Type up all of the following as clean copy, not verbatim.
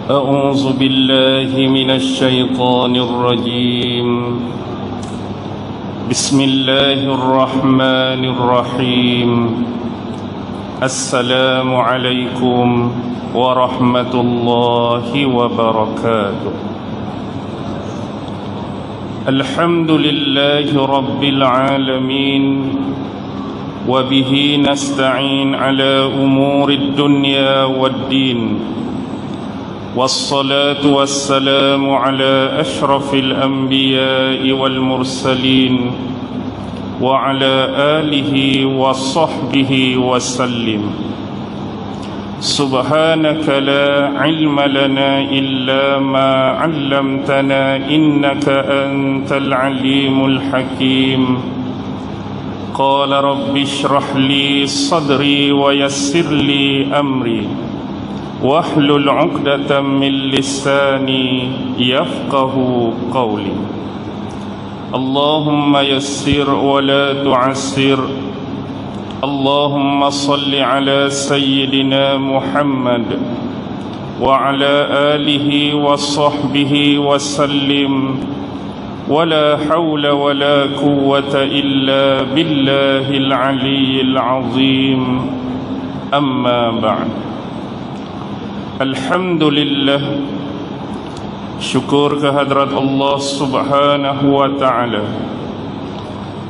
أعوذ بالله من الشيطان الرجيم. بسم الله الرحمن الرحيم. السلام عليكم ورحمة الله وبركاته. الحمد لله رب العالمين، وبه نستعين على أمور الدنيا والدين، والصلاة والسلام على أشرف الأنبياء والمرسلين وعلى آله وصحبه وسلم. سبحانك لا علم لنا إلا ما علمتنا إنك أنت العليم الحكيم. قال رب اشرح لي صدري ويسر لي أمري واحلل عقدة من لساني يفقه قولي. اللهم يسر ولا تعسر. اللهم صل على سيدنا محمد وعلى آله وصحبه وسلم، ولا حول ولا قوة إلا بالله العلي العظيم. أما بعد. Alhamdulillah, syukur kehadrat Allah Subhanahu wa ta'ala,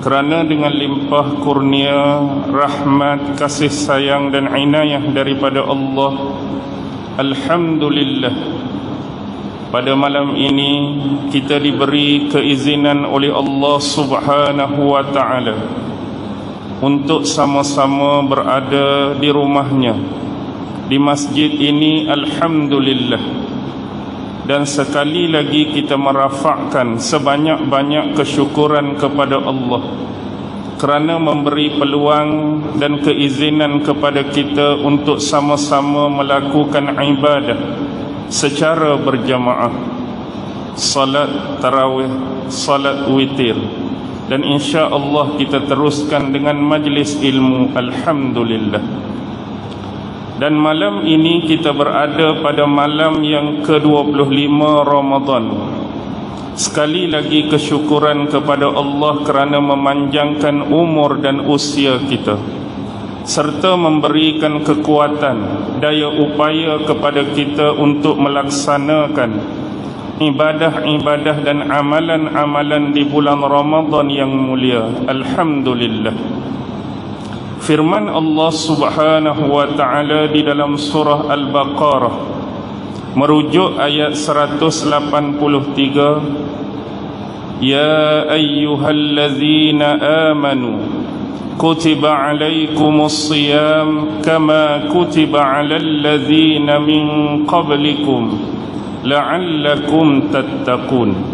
kerana dengan limpah kurnia, rahmat, kasih sayang dan inayah daripada Allah, alhamdulillah, pada malam ini kita diberi keizinan oleh Allah Subhanahu wa ta'ala untuk sama-sama berada di rumahnya, di masjid ini. Alhamdulillah. Dan sekali lagi kita merafakkan sebanyak-banyak kesyukuran kepada Allah kerana memberi peluang dan keizinan kepada kita untuk sama-sama melakukan ibadah secara berjamaah, salat tarawih, salat witir, dan insya-Allah kita teruskan dengan majlis ilmu. Alhamdulillah. Dan malam ini kita berada pada malam yang ke-25 Ramadan. Sekali lagi kesyukuran kepada Allah kerana memanjangkan umur dan usia kita, serta memberikan kekuatan, daya upaya kepada kita untuk melaksanakan ibadah-ibadah dan amalan-amalan di bulan Ramadan yang mulia. Alhamdulillah. Firman Allah Subhanahu wa ta'ala di dalam surah Al-Baqarah merujuk ayat 183, Ya ayyuhallazina amanu kutiba alaikumus siyam kama kutiba alal ladzina min qablikum la'allakum tattaqun.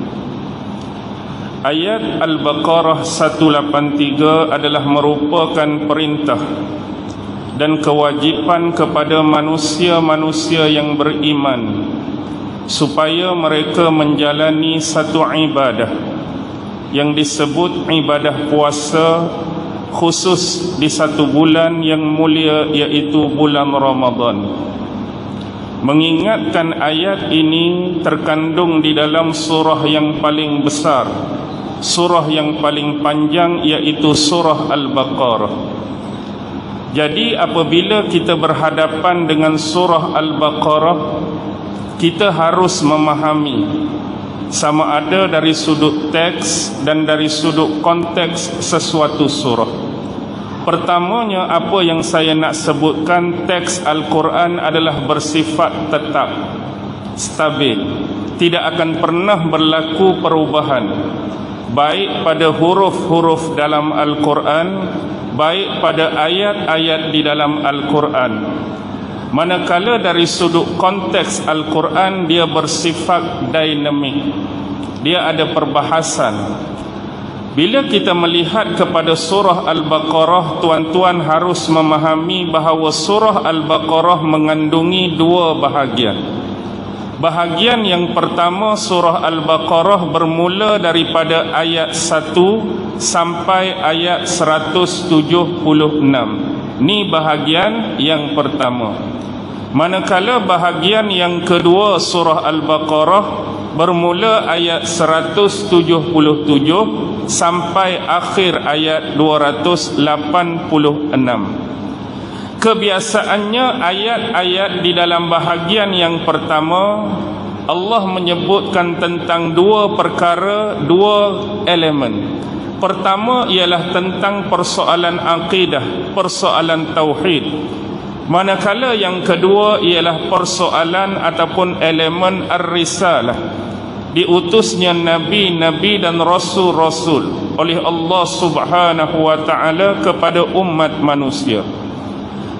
Ayat Al-Baqarah 183 adalah merupakan perintah dan kewajipan kepada manusia-manusia yang beriman supaya mereka menjalani satu ibadah yang disebut ibadah puasa, khusus di satu bulan yang mulia, iaitu bulan Ramadan. Mengingatkan ayat ini terkandung di dalam surah yang paling besar, surah yang paling panjang, iaitu surah Al-Baqarah. Jadi apabila kita berhadapan dengan surah Al-Baqarah, kita harus memahami sama ada dari sudut teks dan dari sudut konteks sesuatu surah. Pertamanya, apa yang saya nak sebutkan, teks Al-Quran adalah bersifat tetap, stabil, tidak akan pernah berlaku perubahan, baik pada huruf-huruf dalam Al-Quran, baik pada ayat-ayat di dalam Al-Quran. Manakala dari sudut konteks Al-Quran, dia bersifat dinamik, dia ada perbahasan. Bila kita melihat kepada surah Al-Baqarah, tuan-tuan harus memahami bahawa surah Al-Baqarah mengandungi dua bahagian. Bahagian yang pertama, surah Al-Baqarah bermula daripada ayat 1 sampai ayat 176. Ni bahagian yang pertama. Manakala bahagian yang kedua surah Al-Baqarah bermula ayat 177 sampai akhir ayat 286. Kebiasaannya ayat-ayat di dalam bahagian yang pertama Allah menyebutkan tentang dua perkara, dua elemen. Pertama ialah tentang persoalan akidah, persoalan tauhid. Manakala yang kedua ialah persoalan ataupun elemen ar-risalah, diutusnya nabi-nabi dan rasul-rasul oleh Allah Subhanahu wa taala kepada umat manusia.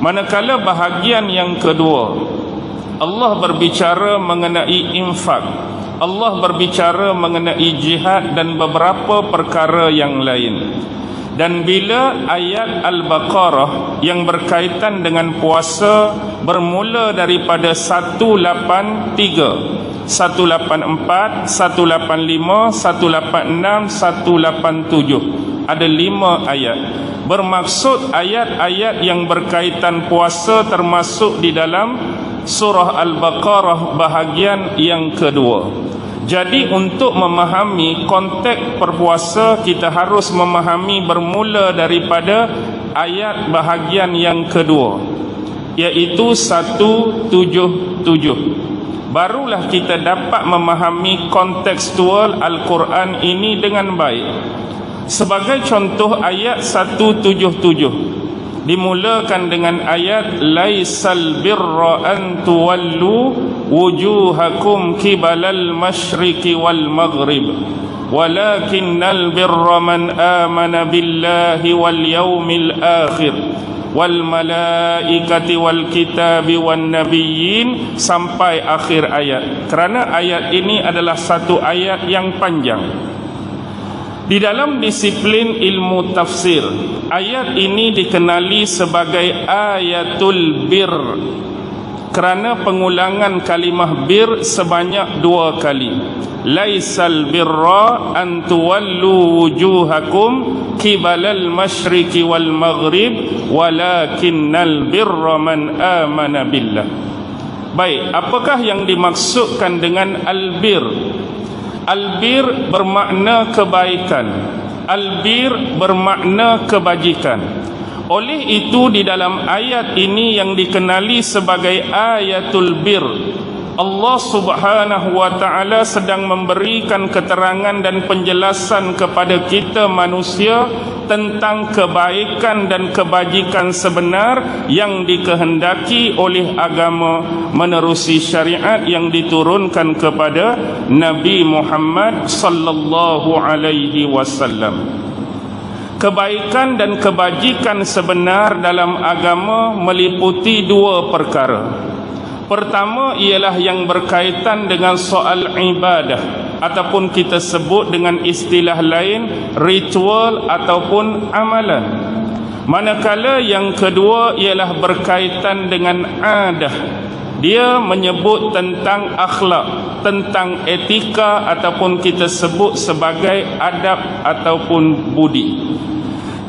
Manakala bahagian yang kedua Allah berbicara mengenai infak, Allah berbicara mengenai jihad dan beberapa perkara yang lain. Dan bila ayat Al-Baqarah yang berkaitan dengan puasa bermula daripada 183, 184, 185, 186, 187, ada 5 ayat. Bermaksud ayat-ayat yang berkaitan puasa termasuk di dalam surah Al-Baqarah bahagian yang kedua. Jadi untuk memahami konteks berpuasa, kita harus memahami bermula daripada ayat bahagian yang kedua, iaitu 177. Barulah kita dapat memahami kontekstual Al-Quran ini dengan baik. Sebagai contoh, ayat 177 dimulakan dengan ayat laisal birra an tuwallu wujuhakum qibalal masyriqi wal maghrib walakinnal birra man amana billahi wal yawmil akhir wal malaikati wal kitabi wan nabiyyin, sampai akhir ayat. Kerana ayat ini adalah satu ayat yang panjang. Di dalam disiplin ilmu tafsir, ayat ini dikenali sebagai ayatul bir kerana pengulangan kalimah bir sebanyak 2 kali. Laisal birra an tuwallu wujuhakum qibalal masyriqi wal maghrib walakinnal birra man amana billah. Baik, apakah yang dimaksudkan dengan al-bir? Al-bir bermakna kebaikan, al-bir bermakna kebajikan. Oleh itu di dalam ayat ini yang dikenali sebagai ayatul bir, Allah Subhanahu wa taala sedang memberikan keterangan dan penjelasan kepada kita manusia tentang kebaikan dan kebajikan sebenar yang dikehendaki oleh agama menerusi syariat yang diturunkan kepada Nabi Muhammad sallallahu alaihi wasallam. Kebaikan dan kebajikan sebenar dalam agama meliputi 2 perkara. Pertama ialah yang berkaitan dengan soal ibadah, ataupun kita sebut dengan istilah lain ritual ataupun amalan. Manakala yang kedua ialah berkaitan dengan adah. Dia menyebut tentang akhlak, tentang etika ataupun kita sebut sebagai adab ataupun budi.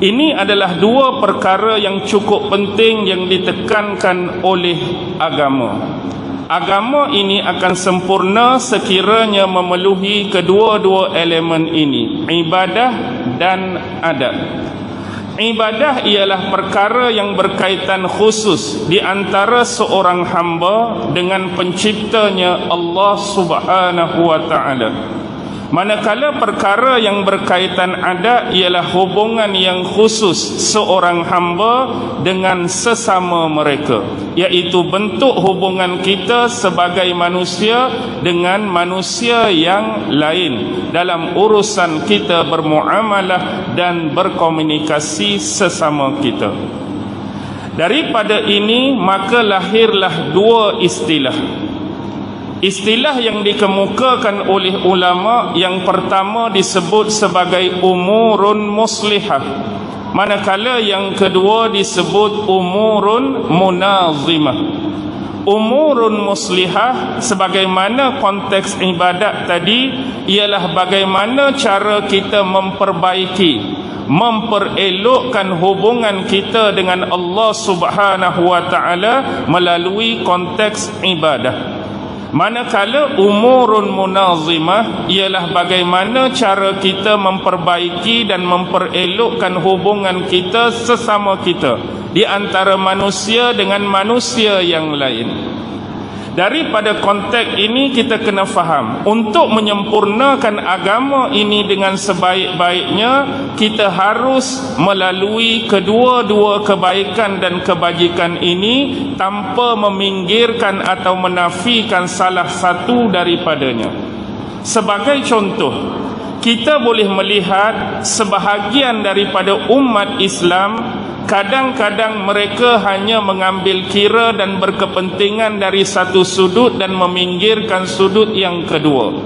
Ini adalah 2 perkara yang cukup penting yang ditekankan oleh agama. Agama ini akan sempurna sekiranya memenuhi kedua-dua elemen ini, ibadah dan adab. Ibadah ialah perkara yang berkaitan khusus di antara seorang hamba dengan penciptanya Allah Subhanahu wa taala. Manakala perkara yang berkaitan adat ialah hubungan yang khusus seorang hamba dengan sesama mereka, iaitu bentuk hubungan kita sebagai manusia dengan manusia yang lain dalam urusan kita bermuamalah dan berkomunikasi sesama kita. Daripada ini maka lahirlah 2 istilah. Istilah yang dikemukakan oleh ulama, yang pertama disebut sebagai umurun muslihah, manakala yang kedua disebut umurun munazimah. Umurun muslihah sebagaimana konteks ibadat tadi ialah bagaimana cara kita memperbaiki, memperelokkan hubungan kita dengan Allah Subhanahu wa taala melalui konteks ibadah. Manakala umurun munazimah ialah bagaimana cara kita memperbaiki dan memperelokkan hubungan kita sesama kita di antara manusia dengan manusia yang lain. Daripada konteks ini kita kena faham, untuk menyempurnakan agama ini dengan sebaik-baiknya, kita harus melalui kedua-dua kebaikan dan kebajikan ini tanpa meminggirkan atau menafikan salah satu daripadanya. Sebagai contoh, kita boleh melihat sebahagian daripada umat Islam kadang-kadang mereka hanya mengambil kira dan berkepentingan dari satu sudut dan meminggirkan sudut yang kedua.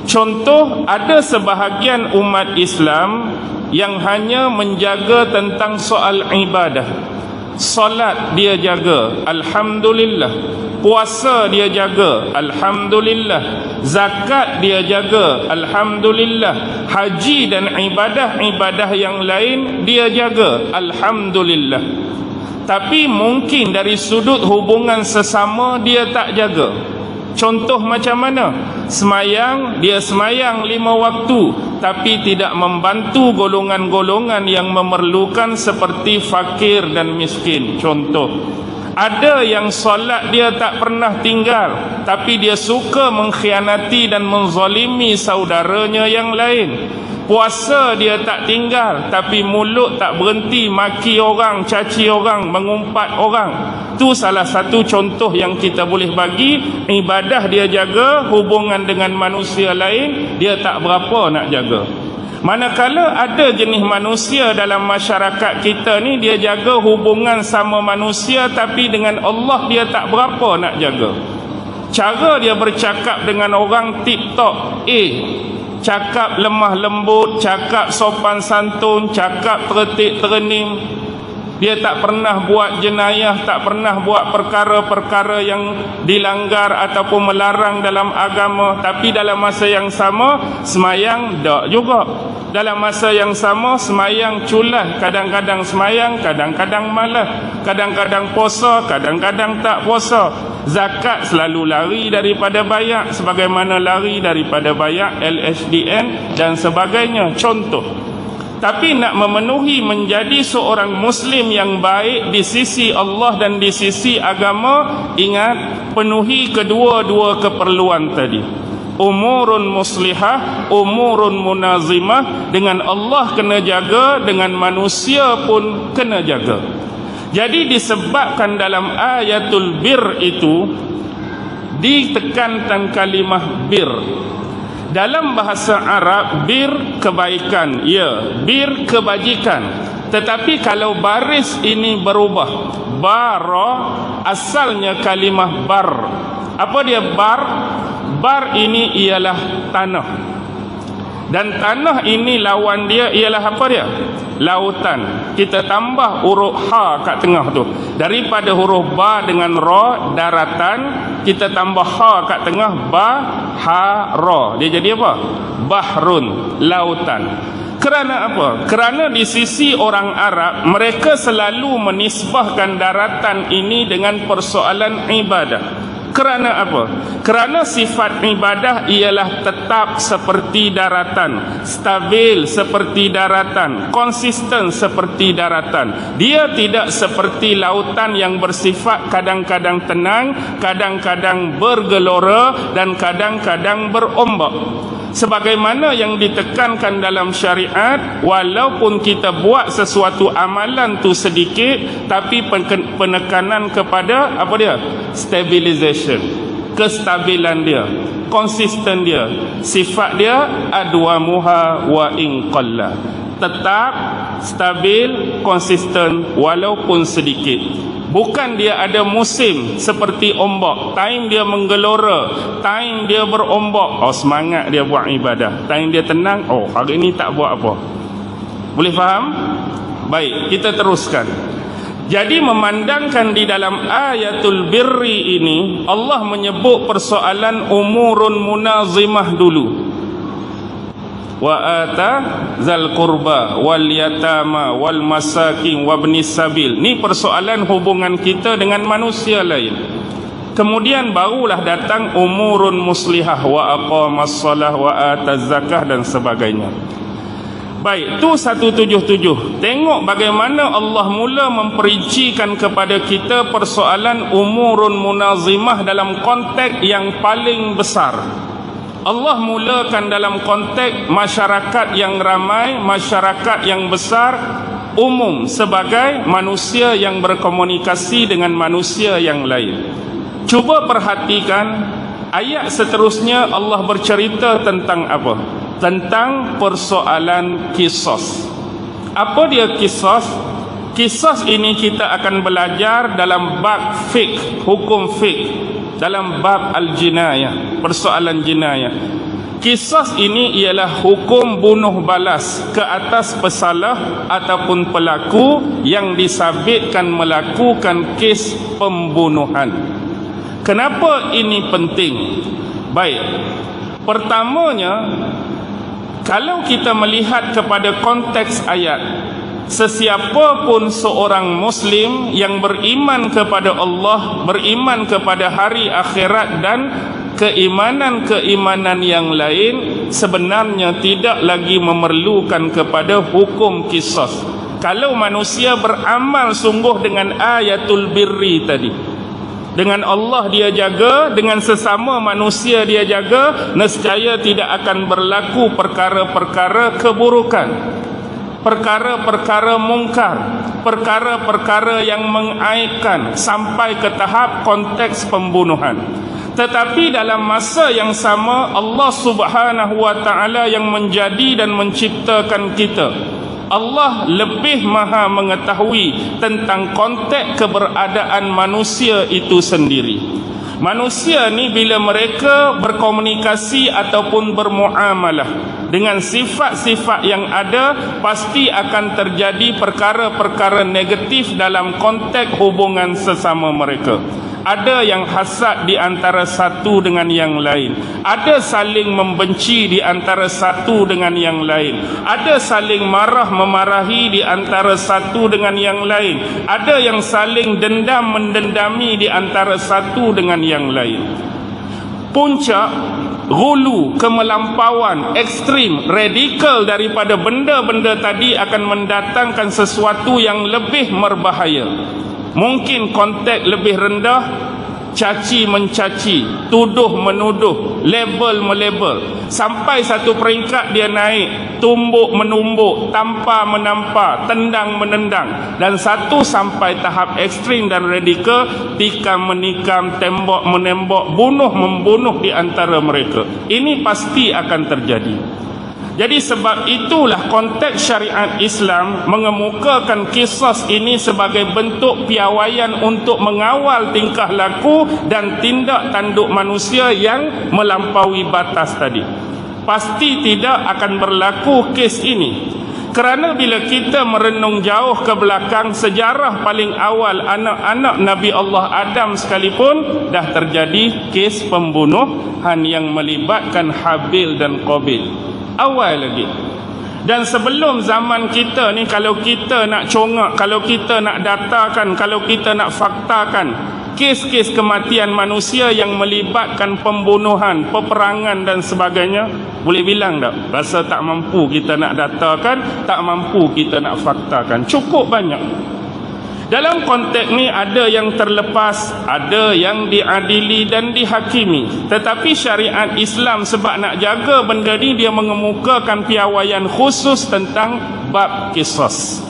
Contoh, ada sebahagian umat Islam yang hanya menjaga tentang soal ibadah. Solat dia jaga, alhamdulillah. Puasa dia jaga, alhamdulillah. Zakat dia jaga, alhamdulillah. Haji dan ibadah-ibadah yang lain dia jaga, alhamdulillah. Tapi mungkin dari sudut hubungan sesama dia tak jaga. Contoh macam mana? Semayang, dia semayang 5 waktu, tapi tidak membantu golongan-golongan yang memerlukan seperti fakir dan miskin. Contoh, ada yang solat dia tak pernah tinggal, tapi dia suka mengkhianati dan menzalimi saudaranya yang lain. Puasa dia tak tinggal, tapi mulut tak berhenti maki orang, caci orang, mengumpat orang. Itu salah satu contoh yang kita boleh bagi. Ibadah dia jaga, hubungan dengan manusia lain dia tak berapa nak jaga. Manakala ada jenis manusia dalam masyarakat kita ni, dia jaga hubungan sama manusia, tapi dengan Allah dia tak berapa nak jaga. Cara dia bercakap dengan orang tip-top, cakap lemah lembut, cakap sopan santun, cakap tertib terenim. Dia tak pernah buat jenayah, tak pernah buat perkara-perkara yang dilanggar ataupun melarang dalam agama. Tapi dalam masa yang sama, semayang tak juga. Dalam masa yang sama, semayang culah. Kadang-kadang semayang, kadang-kadang malas. Kadang-kadang puasa, kadang-kadang tak puasa. Zakat selalu lari daripada bayak, sebagaimana lari daripada bayak, LHDN dan sebagainya. Contoh. Tapi nak memenuhi menjadi seorang Muslim yang baik di sisi Allah dan di sisi agama, ingat, penuhi kedua-dua keperluan tadi. Umurun muslihah, umurun munazimah. Dengan Allah kena jaga, dengan manusia pun kena jaga. Jadi disebabkan dalam ayatul bir itu ditekankan kalimah bir. Dalam bahasa Arab, bir kebaikan, ya, bir kebajikan. Tetapi kalau baris ini berubah, bara asalnya kalimah bar. Apa dia bar? Bar ini ialah tanah. Dan tanah ini lawan dia ialah apa dia? Lautan. Kita tambah huruf ha kat tengah tu. Daripada huruf ba dengan ra, daratan, kita tambah ha kat tengah, ba, ha, ra. Dia jadi apa? Bahrun, lautan. Kerana apa? Kerana di sisi orang Arab, mereka selalu menisbahkan daratan ini dengan persoalan ibadah. Kerana apa? Kerana sifat ibadah ialah tetap seperti daratan, stabil seperti daratan, konsisten seperti daratan. Dia tidak seperti lautan yang bersifat kadang-kadang tenang, kadang-kadang bergelora dan kadang-kadang berombak. Sebagaimana yang ditekankan dalam syariat, walaupun kita buat sesuatu amalan tu sedikit, tapi penekanan kepada apa dia? Stabilization, kestabilan dia, konsisten dia, sifat dia adwamuha wa in qalla, tetap stabil, konsisten walaupun sedikit. Bukan dia ada musim seperti ombak, time dia menggelora, time dia berombak, oh semangat dia buat ibadah. Time dia tenang, oh hari ini tak buat apa. Boleh faham? Baik, kita teruskan. Jadi memandangkan di dalam ayatul birri ini, Allah menyebut persoalan umurun munazimah dulu. wa ata zal qurba wal yatama wal masakin wabnis sabil. Ni persoalan hubungan kita dengan manusia lain. Kemudian barulah datang umurun muslihah wa aqamas salah wa ataz zakah dan sebagainya. Baik, tu 177. Tengok bagaimana Allah mula memperincikan kepada kita persoalan umurun munazimah dalam konteks yang paling besar. Allah mulakan dalam konteks masyarakat yang ramai, masyarakat yang besar, umum, sebagai manusia yang berkomunikasi dengan manusia yang lain. Cuba perhatikan ayat seterusnya, Allah bercerita tentang apa? Tentang persoalan qisas. Apa dia qisas? Qisas ini kita akan belajar dalam bab fiqh, hukum fiqh, dalam bab al-jinayah, persoalan jinayah. Qisas ini ialah hukum bunuh balas ke atas pesalah ataupun pelaku yang disabitkan melakukan kes pembunuhan. Kenapa ini penting? Baik, pertamanya, kalau kita melihat kepada konteks ayat, sesiapa pun seorang Muslim yang beriman kepada Allah, beriman kepada hari akhirat dan keimanan-keimanan yang lain, sebenarnya tidak lagi memerlukan kepada hukum qisas. Kalau manusia beramal sungguh dengan ayatul birri tadi, dengan Allah dia jaga, dengan sesama manusia dia jaga, nescaya tidak akan berlaku perkara-perkara keburukan, perkara-perkara mungkar, perkara-perkara yang mengaibkan sampai ke tahap konteks pembunuhan. Tetapi dalam masa yang sama, Allah Subhanahu wa ta'ala yang menjadi dan menciptakan kita, Allah lebih maha mengetahui tentang konteks keberadaan manusia itu sendiri. Manusia ni bila mereka berkomunikasi ataupun bermuamalah dengan sifat-sifat yang ada, pasti akan terjadi perkara-perkara negatif dalam konteks hubungan sesama mereka. Ada yang hasad di antara satu dengan yang lain, ada saling membenci di antara satu dengan yang lain, ada saling marah memarahi di antara satu dengan yang lain, ada yang saling dendam mendendami di antara satu dengan yang lain. Puncak gulu, kemelampauan, ekstrim, radikal daripada benda-benda tadi akan mendatangkan sesuatu yang lebih berbahaya. Mungkin konteks lebih rendah, caci mencaci, tuduh menuduh, label melabel, sampai satu peringkat dia naik, tumbuk menumbuk, tampar menampar, tendang menendang, dan satu sampai tahap ekstrim dan radikal, tikam menikam, tembok menembok, bunuh membunuh di antara mereka. Ini pasti akan terjadi. Jadi sebab itulah konteks syariat Islam mengemukakan qisas ini sebagai bentuk piawaian untuk mengawal tingkah laku dan tindak tanduk manusia yang melampaui batas tadi. Pasti tidak akan berlaku kes ini. Kerana bila kita merenung jauh ke belakang, sejarah paling awal anak-anak Nabi Allah Adam sekalipun dah terjadi kes pembunuhan yang melibatkan Habil dan Qabil. Awal lagi. Dan sebelum zaman kita ni, kalau kita nak congak, kalau kita nak datakan, kalau kita nak faktakan kes-kes kematian manusia yang melibatkan pembunuhan, peperangan dan sebagainya, boleh bilang tak? Rasa tak mampu kita nak datakan, tak mampu kita nak faktakan. Cukup banyak. Dalam konteks ni ada yang terlepas, ada yang diadili dan dihakimi. Tetapi syariat Islam sebab nak jaga benda ni, dia mengemukakan piawaian khusus tentang bab qisas.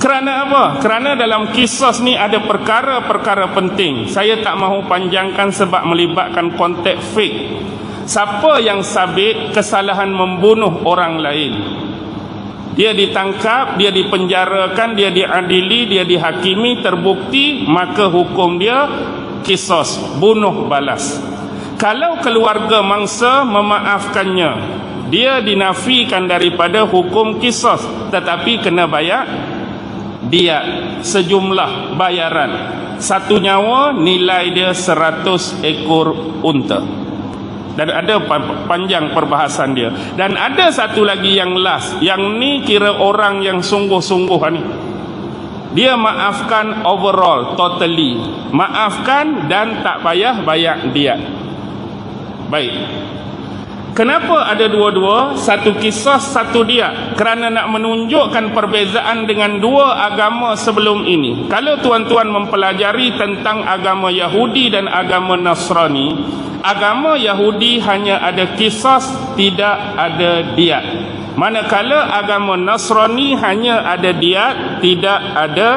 Kerana apa? Kerana dalam qisas ni ada perkara-perkara penting. Saya tak mahu panjangkan sebab melibatkan konteks fiqh. Siapa yang sabit kesalahan membunuh orang lain, dia ditangkap, dia dipenjarakan, dia diadili, dia dihakimi, terbukti, maka hukum dia qisas, bunuh balas. Kalau keluarga mangsa memaafkannya, dia dinafikan daripada hukum qisas, tetapi kena bayar diat sejumlah bayaran. Satu nyawa nilai dia 100 ekor unta. dan ada panjang perbahasan dia. Dan ada satu lagi yang last, yang ni kira orang yang sungguh-sungguh ni. Dia maafkan overall, totally. Maafkan dan tak payah bayar diat. Baik. Kenapa ada dua-dua? Satu kisah, satu diat. Kerana nak menunjukkan perbezaan dengan dua agama sebelum ini. Kalau tuan-tuan mempelajari tentang agama Yahudi dan agama Nasrani, agama Yahudi hanya ada kisah, tidak ada diat. Manakala agama Nasrani hanya ada diat, tidak ada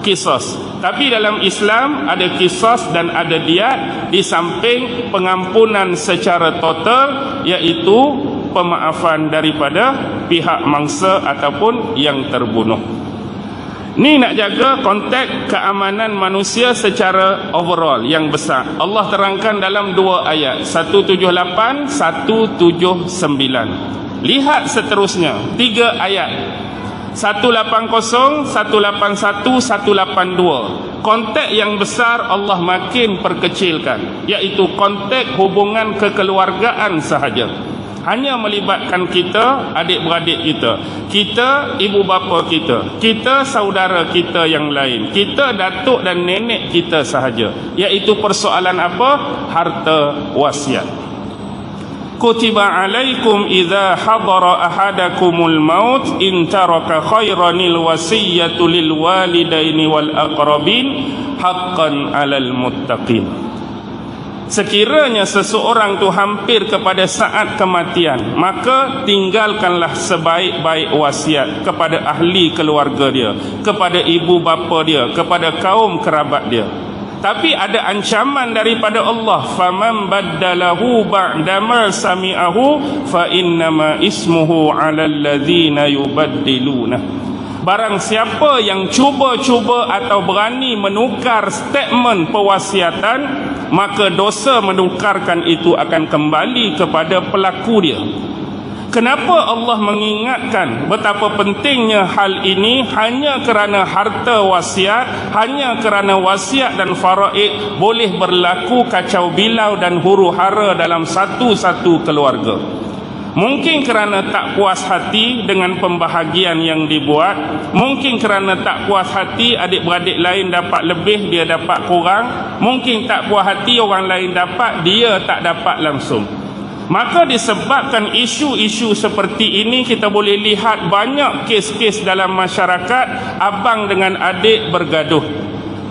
qisas. Tapi dalam Islam ada qisas dan ada diat, di samping pengampunan secara total, iaitu pemaafan daripada pihak mangsa ataupun yang terbunuh. Ni nak jaga konteks keamanan manusia secara overall yang besar. Allah terangkan dalam dua ayat, 178, 179. Lihat seterusnya, 3 ayat, 180, 181, 182. Konteks yang besar Allah makin perkecilkan, iaitu konteks hubungan kekeluargaan sahaja. Hanya melibatkan kita, adik-beradik kita, kita ibu bapa kita, kita saudara kita yang lain, kita datuk dan nenek kita sahaja. Iaitu persoalan apa? Harta wasiat. Kutiba alaikum idza hadara ahadakumul maut in taraka khairanil wasiyatu lil walidaini wal aqrabin haqqan 'alal muttaqin. Sekiranya seseorang tu hampir kepada saat kematian, maka tinggalkanlah sebaik-baik wasiat kepada ahli keluarga dia, kepada ibu bapa dia, kepada kaum kerabat dia. Tapi ada ancaman daripada Allah, faman baddalahu ba'dama sami'ahu fa innama ismuhu 'alal ladzina yubaddiluna. Barang siapa yang cuba-cuba atau berani menukar statement pewasiatan, maka dosa menukarkan itu akan kembali kepada pelaku dia. Kenapa Allah mengingatkan betapa pentingnya hal ini? Hanya kerana harta wasiat, hanya kerana wasiat dan faraid boleh berlaku kacau bilau dan huru-hara dalam satu-satu keluarga. Mungkin kerana tak puas hati dengan pembahagian yang dibuat, mungkin kerana tak puas hati adik-beradik lain dapat lebih, dia dapat kurang, mungkin tak puas hati orang lain dapat, dia tak dapat langsung. Maka disebabkan isu-isu seperti ini, kita boleh lihat banyak kes-kes dalam masyarakat, abang dengan adik bergaduh,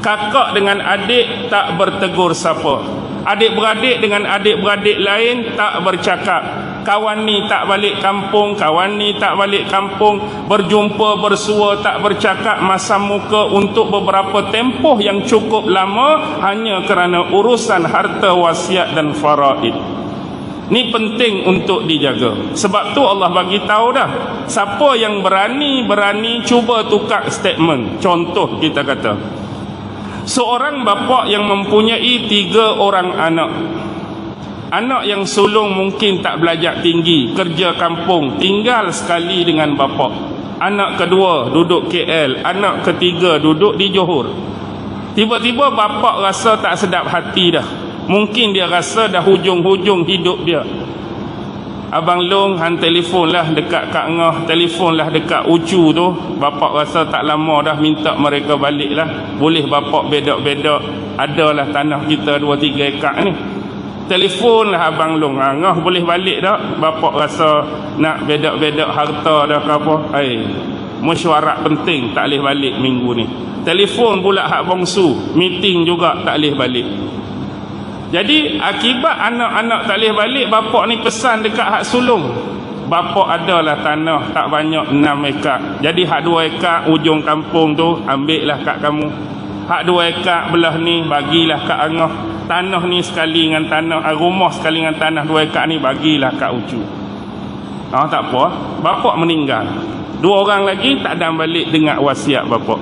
kakak dengan adik tak bertegur sapa, adik-beradik dengan adik-beradik lain tak bercakap, kawan ni tak balik kampung, kawan ni tak balik kampung, berjumpa bersua tak bercakap masam muka untuk beberapa tempoh yang cukup lama, hanya kerana urusan harta wasiat dan faraid. Ni penting untuk dijaga. Sebab tu Allah bagi tahu dah, siapa yang berani cuba tukar statement. Contoh kita kata, seorang bapa yang mempunyai 3 orang anak. Anak yang sulung mungkin tak belajar tinggi, kerja kampung, tinggal sekali dengan bapa. Anak kedua duduk KL, anak ketiga duduk di Johor. Tiba-tiba bapa rasa tak sedap hati dah. Mungkin dia rasa dah hujung-hujung hidup dia. Abang Long han telefon lah dekat Kak Ngah, telefon lah dekat Ucu tu. Bapak rasa tak lama dah minta mereka balik lah. Boleh bapak bedak-bedak, adalah tanah kita 2-3 ekar ni. Telefon lah Abang Long, Ngah boleh balik tak? Bapak rasa nak bedak-bedak harta dah ke apa. Mesyuarat penting tak boleh balik minggu ni. Telefon pula hak bongsu, meeting juga tak boleh balik. Jadi akibat anak-anak tak boleh balik, bapak ni pesan dekat hak sulung, bapak adalah tanah tak banyak 6 ekar. Jadi hak 2 ekar ujung kampung tu ambil lah kat kamu. Hak 2 ekar belah ni bagilah kat Angah. Tanah ni sekali dengan tanah, rumah sekali dengan tanah 2 ekar ni bagilah kat Ucu. Tak apa, bapak meninggal. 2 orang lagi tak ada balik dengar wasiat bapak.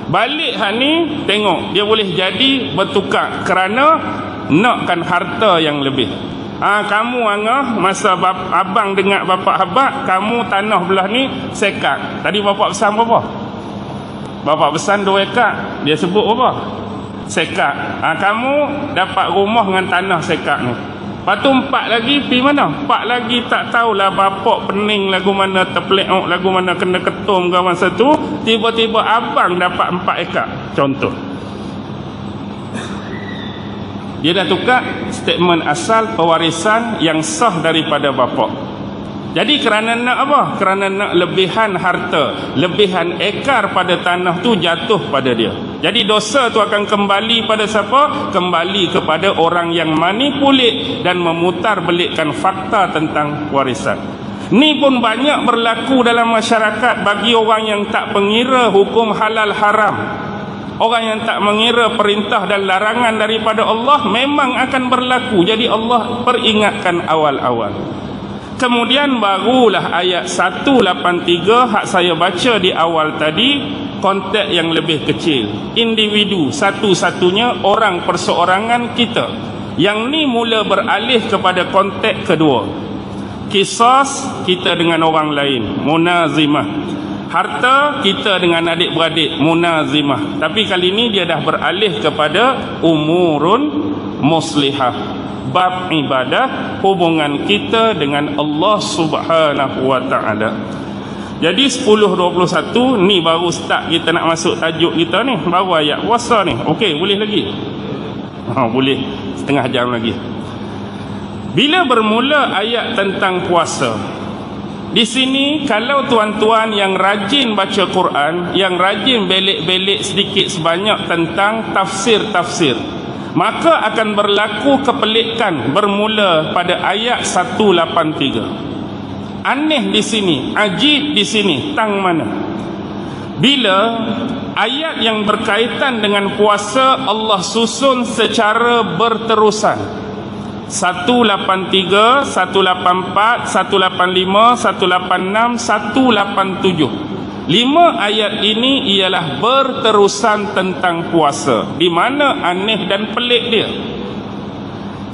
Balik hak ni tengok dia boleh jadi bertukar kerana nakkan harta yang lebih. Kamu Angah, masa abang dengar bapak habak, kamu tanah belah ni sekat. Tadi bapak pesan berapa? Bapak pesan 2 ekar. Dia sebut berapa? Sekat. Kamu dapat rumah dengan tanah sekat ni. Lepas tu 4 lagi pergi mana? 4 lagi tak tahulah bapak pening lagu mana, terpeleok lagu mana, kena ketum ke masa tu. Tiba-tiba abang dapat 4 ekar. Contoh. Dia dah tukar statement asal pewarisan yang sah daripada bapak. Jadi kerana nak apa? Kerana nak lebihan harta, lebihan ekar pada tanah tu jatuh pada dia. Jadi dosa tu akan kembali pada siapa? Kembali kepada orang yang manipulit dan memutarbelikkan fakta tentang warisan. Ni pun banyak berlaku dalam masyarakat bagi orang yang tak pengira hukum halal haram. Orang yang tak mengira perintah dan larangan daripada Allah memang akan berlaku. Jadi Allah peringatkan awal-awal. Kemudian barulah ayat 183 hak saya baca di awal tadi, konteks yang lebih kecil. Individu satu-satunya, orang perseorangan kita. Yang ni mula beralih kepada konteks kedua. Qisas kita dengan orang lain, munazimah. Harta kita dengan adik-beradik, munazimah. Tapi kali ni dia dah beralih kepada umurun muslihah. Bab ibadah, hubungan kita dengan Allah Subhanahu wa taala. Jadi 10:21 ni baru start kita nak masuk tajuk kita ni, baru ayat puasa ni. Okey, boleh lagi? Boleh setengah jam lagi. Bila bermula ayat tentang puasa, di sini kalau tuan-tuan yang rajin baca Quran, yang rajin belik-belik sedikit sebanyak tentang tafsir-tafsir, maka akan berlaku kepelikan bermula pada ayat 183. Aneh di sini, ajib di sini, tang mana? Bila ayat yang berkaitan dengan puasa Allah susun secara berterusan. 183, 184, 185, 186, 187. 5 ayat ini ialah berterusan tentang puasa. Di mana aneh dan pelik dia?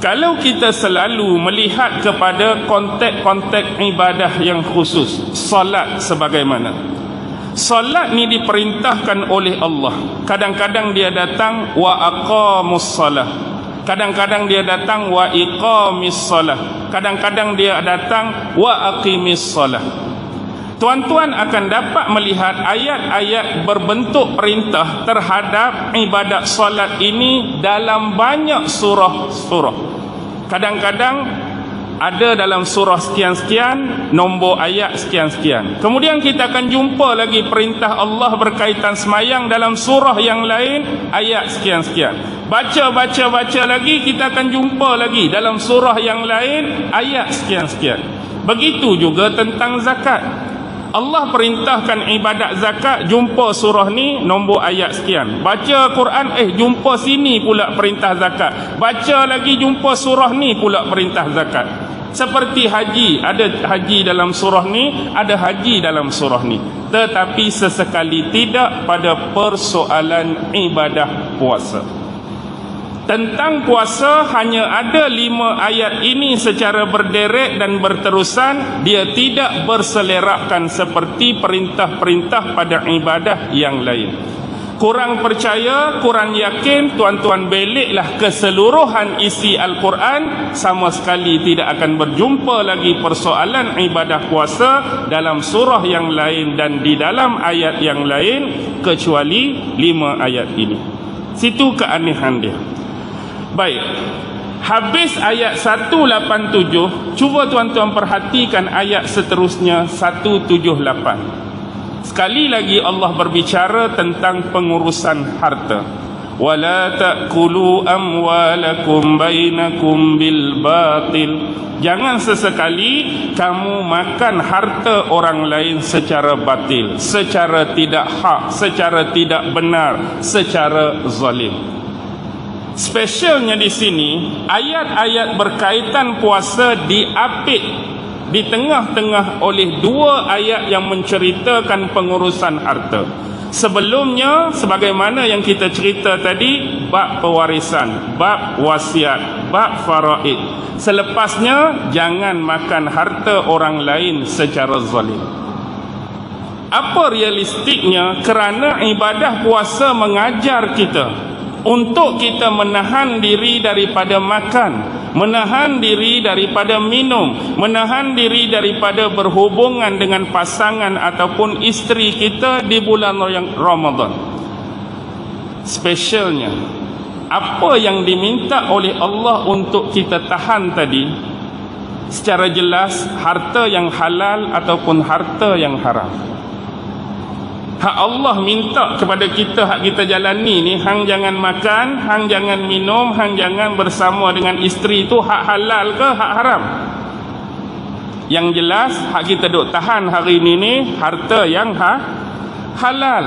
Kalau kita selalu melihat kepada konteks-konteks ibadah yang khusus, solat sebagaimana. Solat ni diperintahkan oleh Allah. Kadang-kadang dia datang wa aqamus salah. Kadang-kadang dia datang wa iqamis salah. Kadang-kadang dia datang wa aqimis salah. Tuan-tuan akan dapat melihat ayat-ayat berbentuk perintah terhadap ibadat solat ini dalam banyak surah-surah. Kadang-kadang ada dalam surah sekian-sekian, nombor ayat sekian-sekian. Kemudian kita akan jumpa lagi perintah Allah berkaitan semayang dalam surah yang lain, ayat sekian-sekian. Baca lagi, kita akan jumpa lagi dalam surah yang lain, ayat sekian-sekian. Begitu juga tentang zakat. Allah perintahkan ibadat zakat, jumpa surah ni nombor ayat sekian. Baca Quran, jumpa sini pula perintah zakat. Baca lagi, jumpa surah ni pula perintah zakat. Seperti haji, ada haji dalam surah ni, ada haji dalam surah ni. Tetapi sesekali tidak pada persoalan ibadah puasa. Tentang puasa hanya ada 5 ayat ini secara berderet dan berterusan. Dia tidak berselerakkan seperti perintah-perintah pada ibadah yang lain. Kurang percaya, kurang yakin, tuan-tuan beliklah keseluruhan isi Al-Quran. Sama sekali tidak akan berjumpa lagi persoalan ibadah puasa dalam surah yang lain dan di dalam ayat yang lain kecuali 5 ayat ini. Situ keanehan dia. Baik, habis ayat 187, cuba tuan-tuan perhatikan ayat seterusnya 178. Sekali lagi Allah berbicara tentang pengurusan harta. Wala ta'kulu amwalakum bainakum bil batil. Jangan sesekali kamu makan harta orang lain secara batil, secara tidak hak, secara tidak benar, secara zalim. Spesialnya di sini, ayat-ayat berkaitan puasa diapit di tengah-tengah oleh 2 ayat yang menceritakan pengurusan harta. Sebelumnya, sebagaimana yang kita cerita tadi, bab pewarisan, bab wasiat, bab faraid. Selepasnya, jangan makan harta orang lain secara zalim. Apa realistiknya? Kerana ibadah puasa mengajar kita untuk kita menahan diri daripada makan, menahan diri daripada minum, menahan diri daripada berhubungan dengan pasangan ataupun isteri kita di bulan Ramadan. Spesialnya, apa yang diminta oleh Allah untuk kita tahan tadi, secara jelas harta yang halal ataupun harta yang haram. Hak Allah minta kepada kita, hak kita jalani ni, hang jangan makan, hang jangan minum, hang jangan bersama dengan isteri, itu hak halal ke hak haram? Yang jelas hak kita duk tahan hari ni harta yang halal.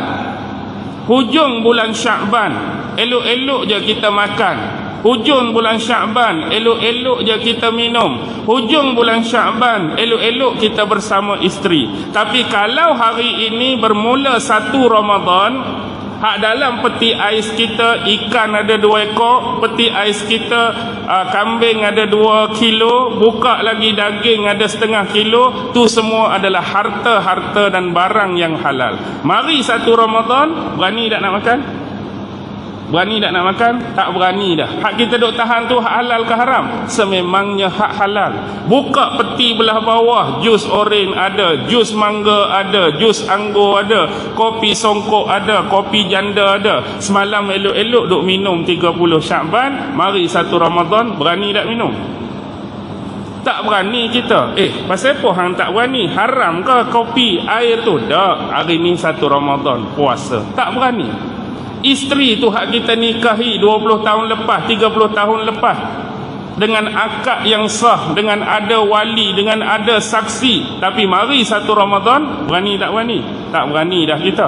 Hujung bulan Syakban, elok-elok je kita makan. Hujung bulan Syakban, elok-elok je kita minum. Hujung bulan Syakban, elok-elok kita bersama isteri. Tapi kalau hari ini bermula 1 Ramadan, hak dalam peti ais kita ikan ada 2 ekor, peti ais kita kambing ada 2 kilo, buka lagi daging ada setengah kilo, tu semua adalah harta-harta dan barang yang halal. Mari 1 Ramadan, berani tak nak makan? Berani tak nak makan? Tak berani dah. Hak kita duk tahan tu hak halal ke haram? Sememangnya hak halal. Buka peti belah bawah, jus oren ada, jus mangga ada, jus anggur ada, kopi songkok ada, kopi janda ada. Semalam elok-elok duk minum 30 Syakban, mari 1 Ramadan, berani tak minum? Tak berani kita. Pasal apa hang tak berani? Haram ke kopi, air tu? Tak. Hari ni 1 Ramadan, puasa. Tak berani. Isteri tu hak kita nikahi 20 tahun lepas, 30 tahun lepas, dengan akad yang sah, dengan ada wali, dengan ada saksi. Tapi mari 1 Ramadan, berani tak berani? Tak berani dah kita.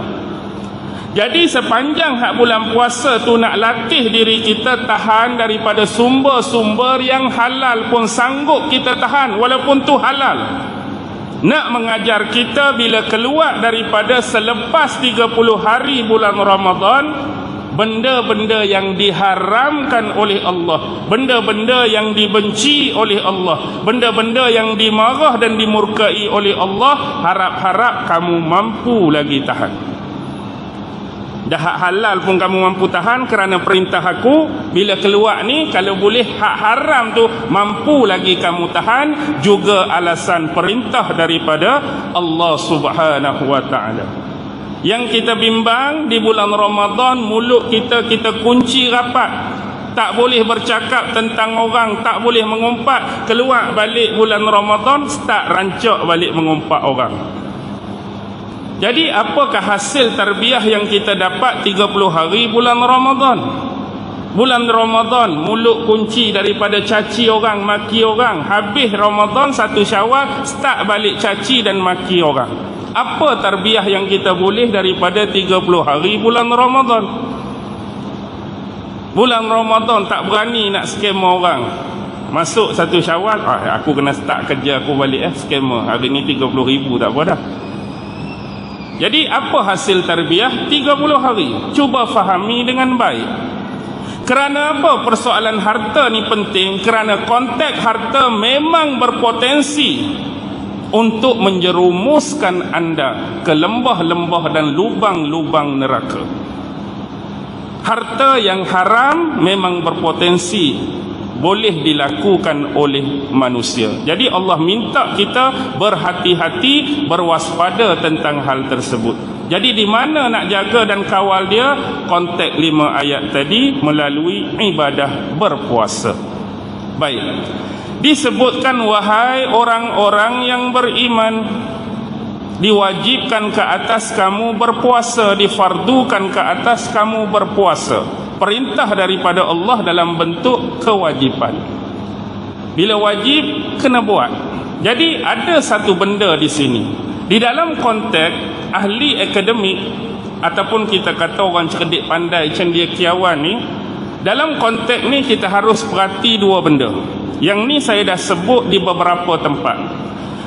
Jadi sepanjang hak bulan puasa tu nak latih diri kita tahan daripada sumber-sumber yang halal pun sanggup kita tahan walaupun tu halal. Nak mengajar kita bila keluar daripada selepas 30 hari bulan Ramadan, benda-benda yang diharamkan oleh Allah, benda-benda yang dibenci oleh Allah, benda-benda yang dimarah dan dimurkai oleh Allah, harap-harap kamu mampu lagi tahan. Dah hak halal pun kamu mampu tahan kerana perintah aku. Bila keluar ni, kalau boleh hak haram tu mampu lagi kamu tahan, juga alasan perintah daripada Allah Subhanahu wa ta'ala. Yang kita bimbang di bulan Ramadan, mulut kita kunci rapat. Tak boleh bercakap tentang orang, tak boleh mengumpat. Keluar balik bulan Ramadan, start rancak balik mengumpat orang. Jadi apakah hasil tarbiyah yang kita dapat 30 hari bulan Ramadan? Bulan Ramadan, mulut kunci daripada caci orang, maki orang. Habis Ramadan 1 Syawal, start balik caci dan maki orang. Apa tarbiyah yang kita boleh daripada 30 hari bulan Ramadan? Bulan Ramadan tak berani nak scam orang. Masuk 1 Syawal, aku kena start kerja aku balik scammer. Hari ni 30,000 tak apa dah. Jadi apa hasil tarbiyah 30 hari? Cuba fahami dengan baik. Kerana apa persoalan harta ni penting? Kerana konteks harta memang berpotensi untuk menjerumuskan anda ke lembah-lembah dan lubang-lubang neraka. Harta yang haram memang berpotensi boleh dilakukan oleh manusia. Jadi Allah minta kita berhati-hati, berwaspada tentang hal tersebut. Jadi di mana nak jaga dan kawal dia? Konteks 5 ayat tadi melalui ibadah berpuasa. Baik. Disebutkan wahai orang-orang yang beriman, diwajibkan ke atas kamu berpuasa, difardukan ke atas kamu berpuasa. Perintah daripada Allah dalam bentuk kewajipan. Bila wajib, kena buat. Jadi ada satu benda di sini. Di dalam konteks ahli akademik ataupun kita kata orang cerdik pandai cendekiawan ni, dalam konteks ni kita harus perhati 2 benda. Yang ni saya dah sebut di beberapa tempat.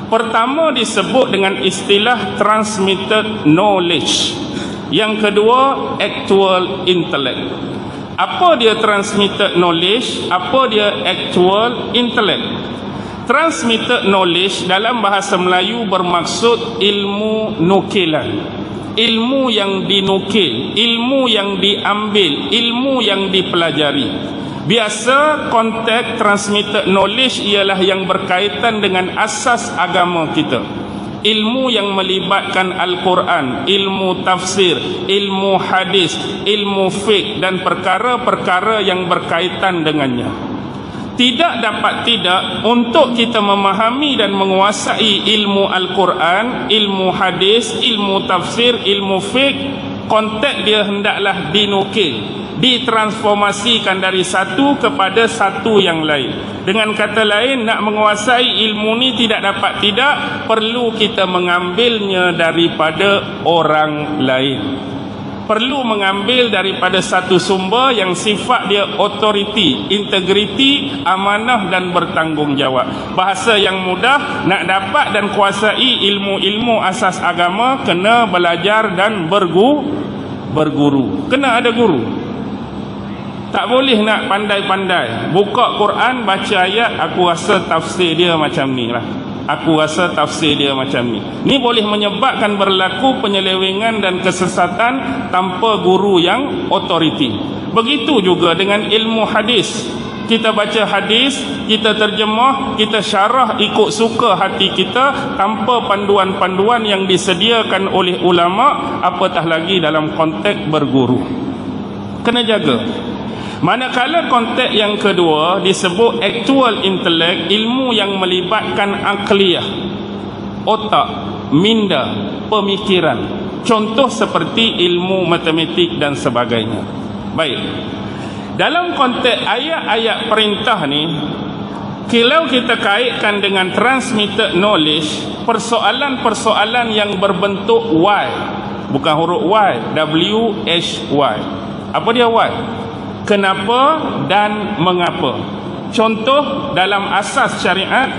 Pertama disebut dengan istilah transmitted knowledge. Yang kedua, actual intellect. Apa dia transmitted knowledge? Apa dia actual intellect? Transmitted knowledge dalam bahasa Melayu bermaksud ilmu nukilan. Ilmu yang dinukil, ilmu yang diambil, ilmu yang dipelajari. Biasa konteks transmitted knowledge ialah yang berkaitan dengan asas agama kita. Ilmu yang melibatkan Al-Quran, ilmu tafsir, ilmu hadis, ilmu fiqh dan perkara-perkara yang berkaitan dengannya. Tidak dapat tidak untuk kita memahami dan menguasai ilmu Al-Quran, ilmu hadis, ilmu tafsir, ilmu fiqh, konteks dia hendaklah dinukil, ditransformasikan dari satu kepada satu yang lain. Dengan kata lain, nak menguasai ilmu ni tidak dapat tidak perlu kita mengambilnya daripada orang lain. Perlu mengambil daripada satu sumber yang sifat dia authority, integriti, amanah dan bertanggungjawab. Bahasa yang mudah, nak dapat dan kuasai ilmu-ilmu asas agama, kena belajar dan berguru. Kena ada guru. Tak boleh nak pandai-pandai buka Quran, baca ayat, aku rasa tafsir dia macam ni lah, aku rasa tafsir dia macam ni. Ni boleh menyebabkan berlaku penyelewengan dan kesesatan tanpa guru yang authority. Begitu juga dengan ilmu hadis. Kita baca hadis, kita terjemah, kita syarah ikut suka hati kita tanpa panduan-panduan yang disediakan oleh ulama, apatah lagi dalam konteks berguru. Kena jaga. Manakala konteks yang kedua disebut actual intellect, ilmu yang melibatkan akliyah, otak, minda, pemikiran. Contoh seperti ilmu matematik dan sebagainya. Baik. Dalam konteks ayat-ayat perintah ni, kalau kita kaitkan dengan transmitted knowledge, persoalan-persoalan yang berbentuk why, bukan huruf Y, W-H-Y. Apa dia why? Kenapa dan mengapa. Contoh dalam asas syariat,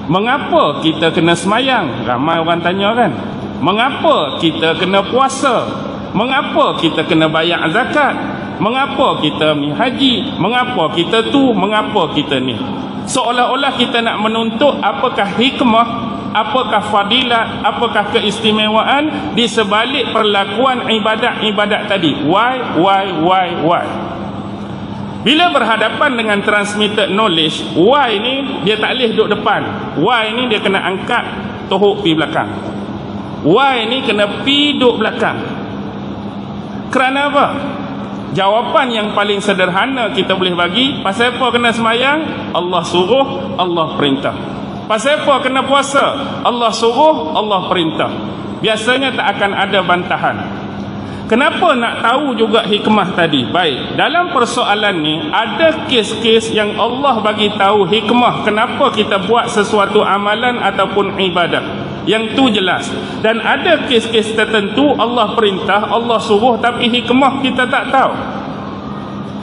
mengapa kita kena semayang? Ramai orang tanya kan. Mengapa kita kena puasa? Mengapa kita kena bayar zakat? Mengapa kita ni haji? Mengapa kita tu? Mengapa kita ni? Seolah-olah kita nak menuntut apakah hikmah, apakah fadilat, apakah keistimewaan di sebalik perlakuan ibadat-ibadat tadi. Why? Bila berhadapan dengan transmitted knowledge, why ni dia tak boleh duduk depan. Why ni dia kena angkat tohuk pi belakang. Why ni kena pi duduk belakang. Kerana apa? Jawapan yang paling sederhana kita boleh bagi, pasal apa kena semayang? Allah suruh, Allah perintah. Pasal apa kena puasa? Allah suruh, Allah perintah. Biasanya tak akan ada bantahan. Kenapa nak tahu juga hikmah tadi? Baik, dalam persoalan ni ada kes-kes yang Allah bagi tahu hikmah kenapa kita buat sesuatu amalan ataupun ibadah. Yang tu jelas. Dan ada kes-kes tertentu Allah perintah, Allah suruh, tapi hikmah kita tak tahu.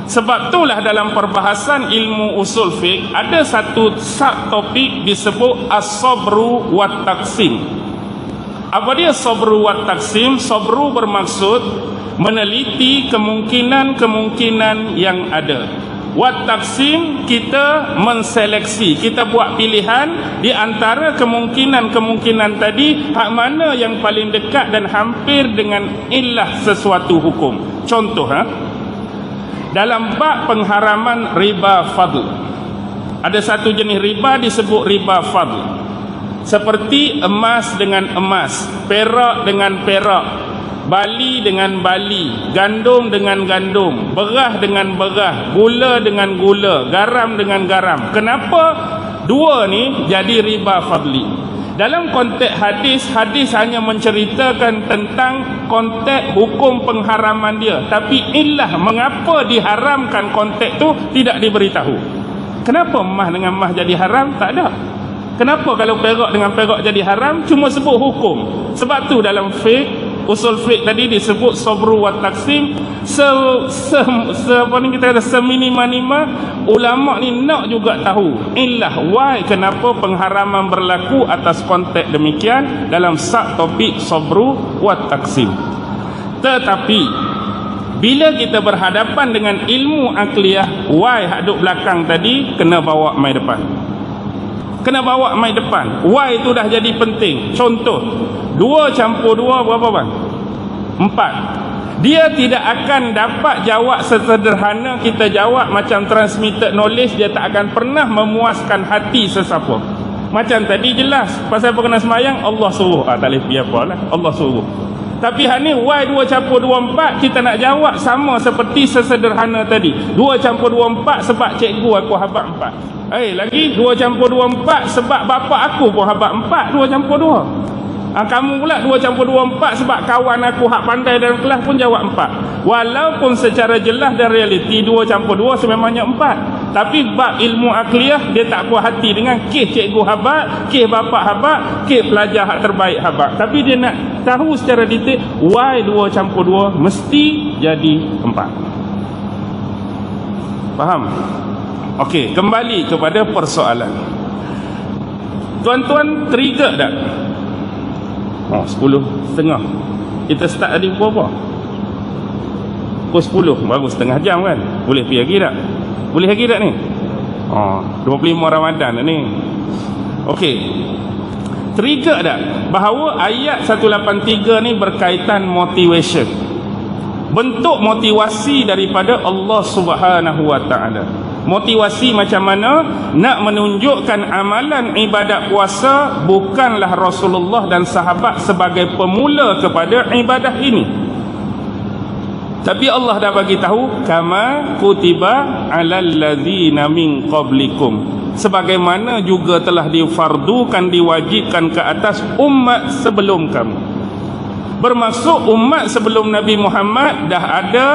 Sebab itulah dalam perbahasan ilmu usul fiqh ada satu subtopik disebut as-sabru wat taqsim. Apa dia sabru wa taksim? Sabru bermaksud meneliti kemungkinan-kemungkinan yang ada. Wa taksim, kita menseleksi, kita buat pilihan di antara kemungkinan-kemungkinan tadi, hak mana yang paling dekat dan hampir dengan illah sesuatu hukum. Contoh, dalam bab pengharaman riba fadl, ada satu jenis riba disebut riba fadl. Seperti emas dengan emas, perak dengan perak, bali dengan bali, gandum dengan gandum, beras dengan beras, gula dengan gula, garam dengan garam. Kenapa dua ni jadi riba fadli? Dalam konteks hadis hanya menceritakan tentang konteks hukum pengharaman dia, tapi illah mengapa diharamkan konteks tu tidak diberitahu. Kenapa emas dengan emas jadi haram? Tak ada. Kenapa kalau perak dengan perak jadi haram? Cuma sebut hukum. Sebab tu dalam fiqh, usul fiqh tadi disebut sabru wa taksim. Seminima-nima ulama ni nak juga tahu illah why, kenapa pengharaman berlaku atas konteks demikian dalam subtopik sabru wa taksim. Tetapi bila kita berhadapan dengan ilmu akliyah, why hak duk belakang tadi kena bawa mai depan. Kena bawa mai depan. Why itu dah jadi penting. Contoh, 2 campur 2 berapa bang? 4. Dia tidak akan dapat jawab sesederhana kita jawab macam transmitted knowledge. Dia tak akan pernah memuaskan hati sesiapa. Macam tadi jelas, pasal apa kena semayang, Allah suruh. Tak boleh pergi apa lah, Allah suruh. Tapi hal ni Y 2 campur 2 4 kita nak jawab sama seperti sesederhana tadi. 2 campur 2 4 sebab cikgu aku habaq 4. Lagi 2 campur 2 4 sebab bapa aku pun habaq 4. 2 campur 2. Kamu pula 2 campur 2 4 sebab kawan aku hak pandai dalam kelas pun jawab 4. Walaupun secara jelas dan realiti 2 campur 2 sememangnya 4. Tapi bab ilmu akliyah dia tak puas hati dengan kes cikgu habaq, kes bapa habaq, kes pelajar hak terbaik habaq. Tapi dia nak tahu secara detail Y 2 campur 2 mesti jadi 4. Faham? Okey, kembali kepada persoalan. Tuan-tuan trigger tak? 10:30. Kita start tadi pukul apa? Pukul 10. Baru setengah jam kan? Boleh pergi lagi tak? Boleh lagi tak ni? 25 Ramadan ni. Okey. Trigger tak? Bahawa ayat 183 ni berkaitan motivation. Bentuk motivasi daripada Allah Subhanahu Wa Taala. Motivasi macam mana? Nak menunjukkan amalan ibadat puasa bukanlah Rasulullah dan sahabat sebagai pemula kepada ibadah ini. Tapi Allah dah bagi tahu kama kutiba alal ladzina min qablikum, sebagaimana juga telah difardukan, diwajibkan ke atas umat sebelum kamu. Bermaksud umat sebelum Nabi Muhammad dah ada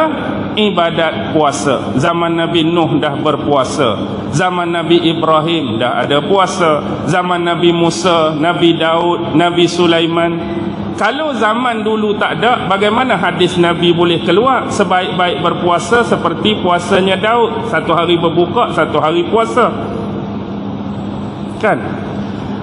ibadat puasa. Zaman Nabi Nuh dah berpuasa, zaman Nabi Ibrahim dah ada puasa, zaman Nabi Musa, Nabi Daud, Nabi Sulaiman. Kalau zaman dulu tak ada, bagaimana hadis Nabi boleh keluar? Sebaik-baik berpuasa seperti puasanya Daud, 1 hari berbuka, 1 hari puasa. Kan?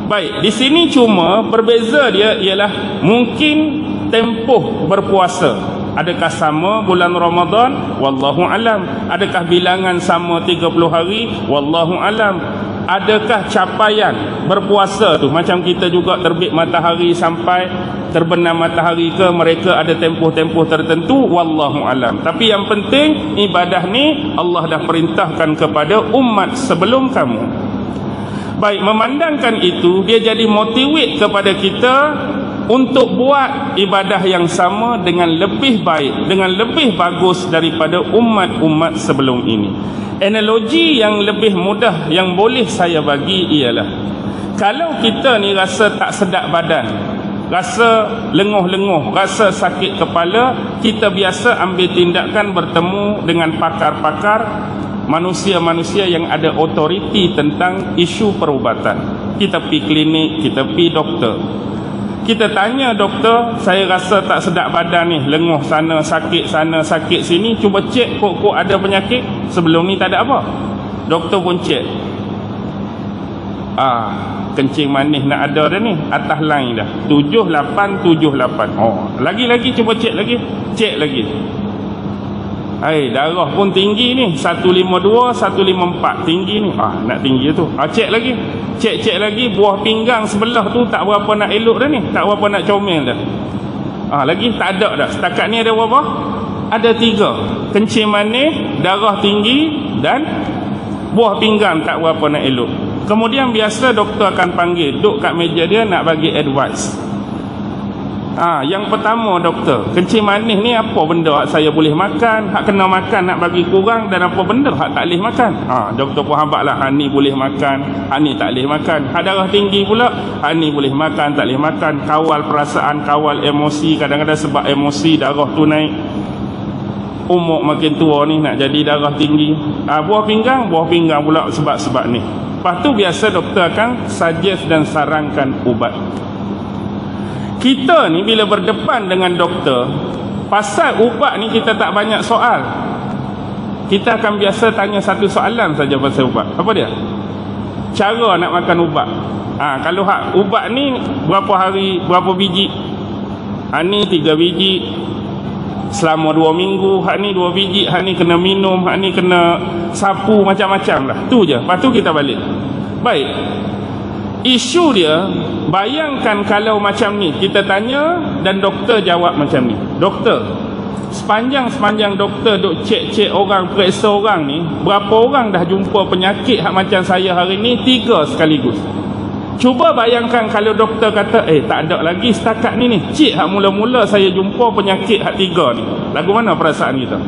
Baik, di sini cuma berbeza dia ialah mungkin tempoh berpuasa. Adakah sama bulan Ramadan? Wallahu alam. Adakah bilangan sama 30 hari? Wallahu alam. Adakah capaian berpuasa tu macam kita juga terbit matahari sampai terbenam matahari ke, mereka ada tempoh-tempoh tertentu? Wallahu alam. Tapi yang penting ibadah ni Allah dah perintahkan kepada umat sebelum kamu. Baik, memandangkan itu, dia jadi motivate kepada kita untuk buat ibadah yang sama dengan lebih baik, dengan lebih bagus daripada umat-umat sebelum ini. Analogi yang lebih mudah yang boleh saya bagi ialah, kalau kita ni rasa tak sedap badan, rasa lenguh-lenguh, rasa sakit kepala, kita biasa ambil tindakan bertemu dengan pakar-pakar, manusia-manusia yang ada otoriti tentang isu perubatan. Kita pergi klinik, kita pergi doktor. Kita tanya doktor, saya rasa tak sedap badan ni, lenguh sana, sakit sini, cuba cek kok ada penyakit. Sebelum ni tak ada apa. Doktor pun cek. Kencing manis nak ada dah ni, atas line dah. 78. Lagi cuba cek lagi. Cek lagi. Darah pun tinggi ni, 152, 154 tinggi ni. Nak tinggi tu. Cek lagi. Cek lagi, buah pinggang sebelah tu tak berapa nak elok dah ni, tak berapa nak comel dah. Lagi tak ada dah. Setakat ni ada berapa? Ada 3. Kencing manis, darah tinggi dan buah pinggang tak berapa nak elok. Kemudian biasa doktor akan panggil, duduk kat meja dia nak bagi advice. Yang pertama doktor, kencing manis ni apa benda hak saya boleh makan, hak kena makan nak bagi kurang, dan apa benda hak tak boleh makan. Doktor pun habaq lah, hak ni boleh makan, hak ni tak boleh makan. Hak darah tinggi pula, hak ni boleh makan, tak boleh makan. Kawal perasaan, kawal emosi. Kadang-kadang sebab emosi darah tu naik. Umur makin tua ni nak jadi darah tinggi. Buah pinggang pula sebab-sebab ni. Lepas tu biasa doktor akan suggest dan sarankan ubat. Kita ni bila berdepan dengan doktor, pasal ubat ni kita tak banyak soal. Kita akan biasa tanya satu soalan saja pasal ubat. Apa dia? Cara nak makan ubat. Kalau hak ubat ni berapa hari, berapa biji? Ni 3 biji selama 2 minggu, hak ni 2 biji, hak ni kena minum, hak ni kena sapu, macam-macam lah. Tu je. Lepas tu kita balik. Baik. Isu dia, bayangkan kalau macam ni kita tanya dan doktor jawab macam ni. Doktor, Sepanjang doktor duk cek orang, periksa orang ni, berapa orang dah jumpa penyakit hak macam saya hari ni? 3 sekaligus. Cuba bayangkan kalau doktor kata tak ada lagi setakat ni cik hak mula-mula saya jumpa penyakit hak 3 ni. Lagu mana perasaan kita?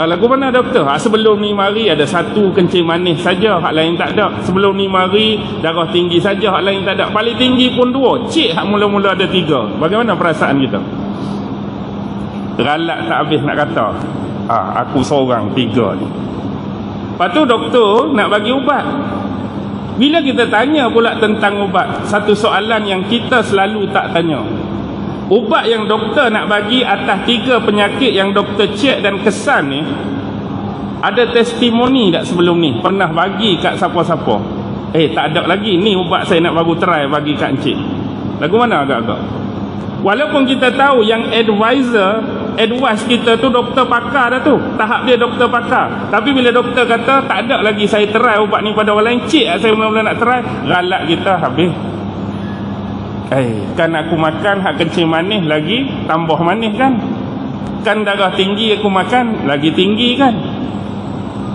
Lagu mana doktor? Sebelum ni mari ada 1 kencing manis saja, hak lain tak ada. Sebelum ni mari darah tinggi saja, hak lain tak ada. Paling tinggi pun 2. Cik hak mula-mula ada 3. Bagaimana perasaan kita? Galak tak habis nak kata. Aku seorang 3 ni. Lepas tu doktor nak bagi ubat. Bila kita tanya pula tentang ubat, satu soalan yang kita selalu tak tanya. Ubat yang doktor nak bagi atas 3 penyakit yang doktor cek dan kesan ni, ada testimoni tak sebelum ni? Pernah bagi kat siapa-siapa? Tak ada lagi. Ni ubat saya nak baru try bagi kat encik. Lagu mana agak-agak? Walaupun kita tahu yang advice kita tu doktor pakar dah tu. Tahap dia doktor pakar. Tapi bila doktor kata tak ada lagi saya try ubat ni pada orang lain, cik saya mula-mula nak try, galak kita habis. Kan aku makan hak kencing manis lagi tambah manis kan? Kan darah tinggi aku makan lagi tinggi kan?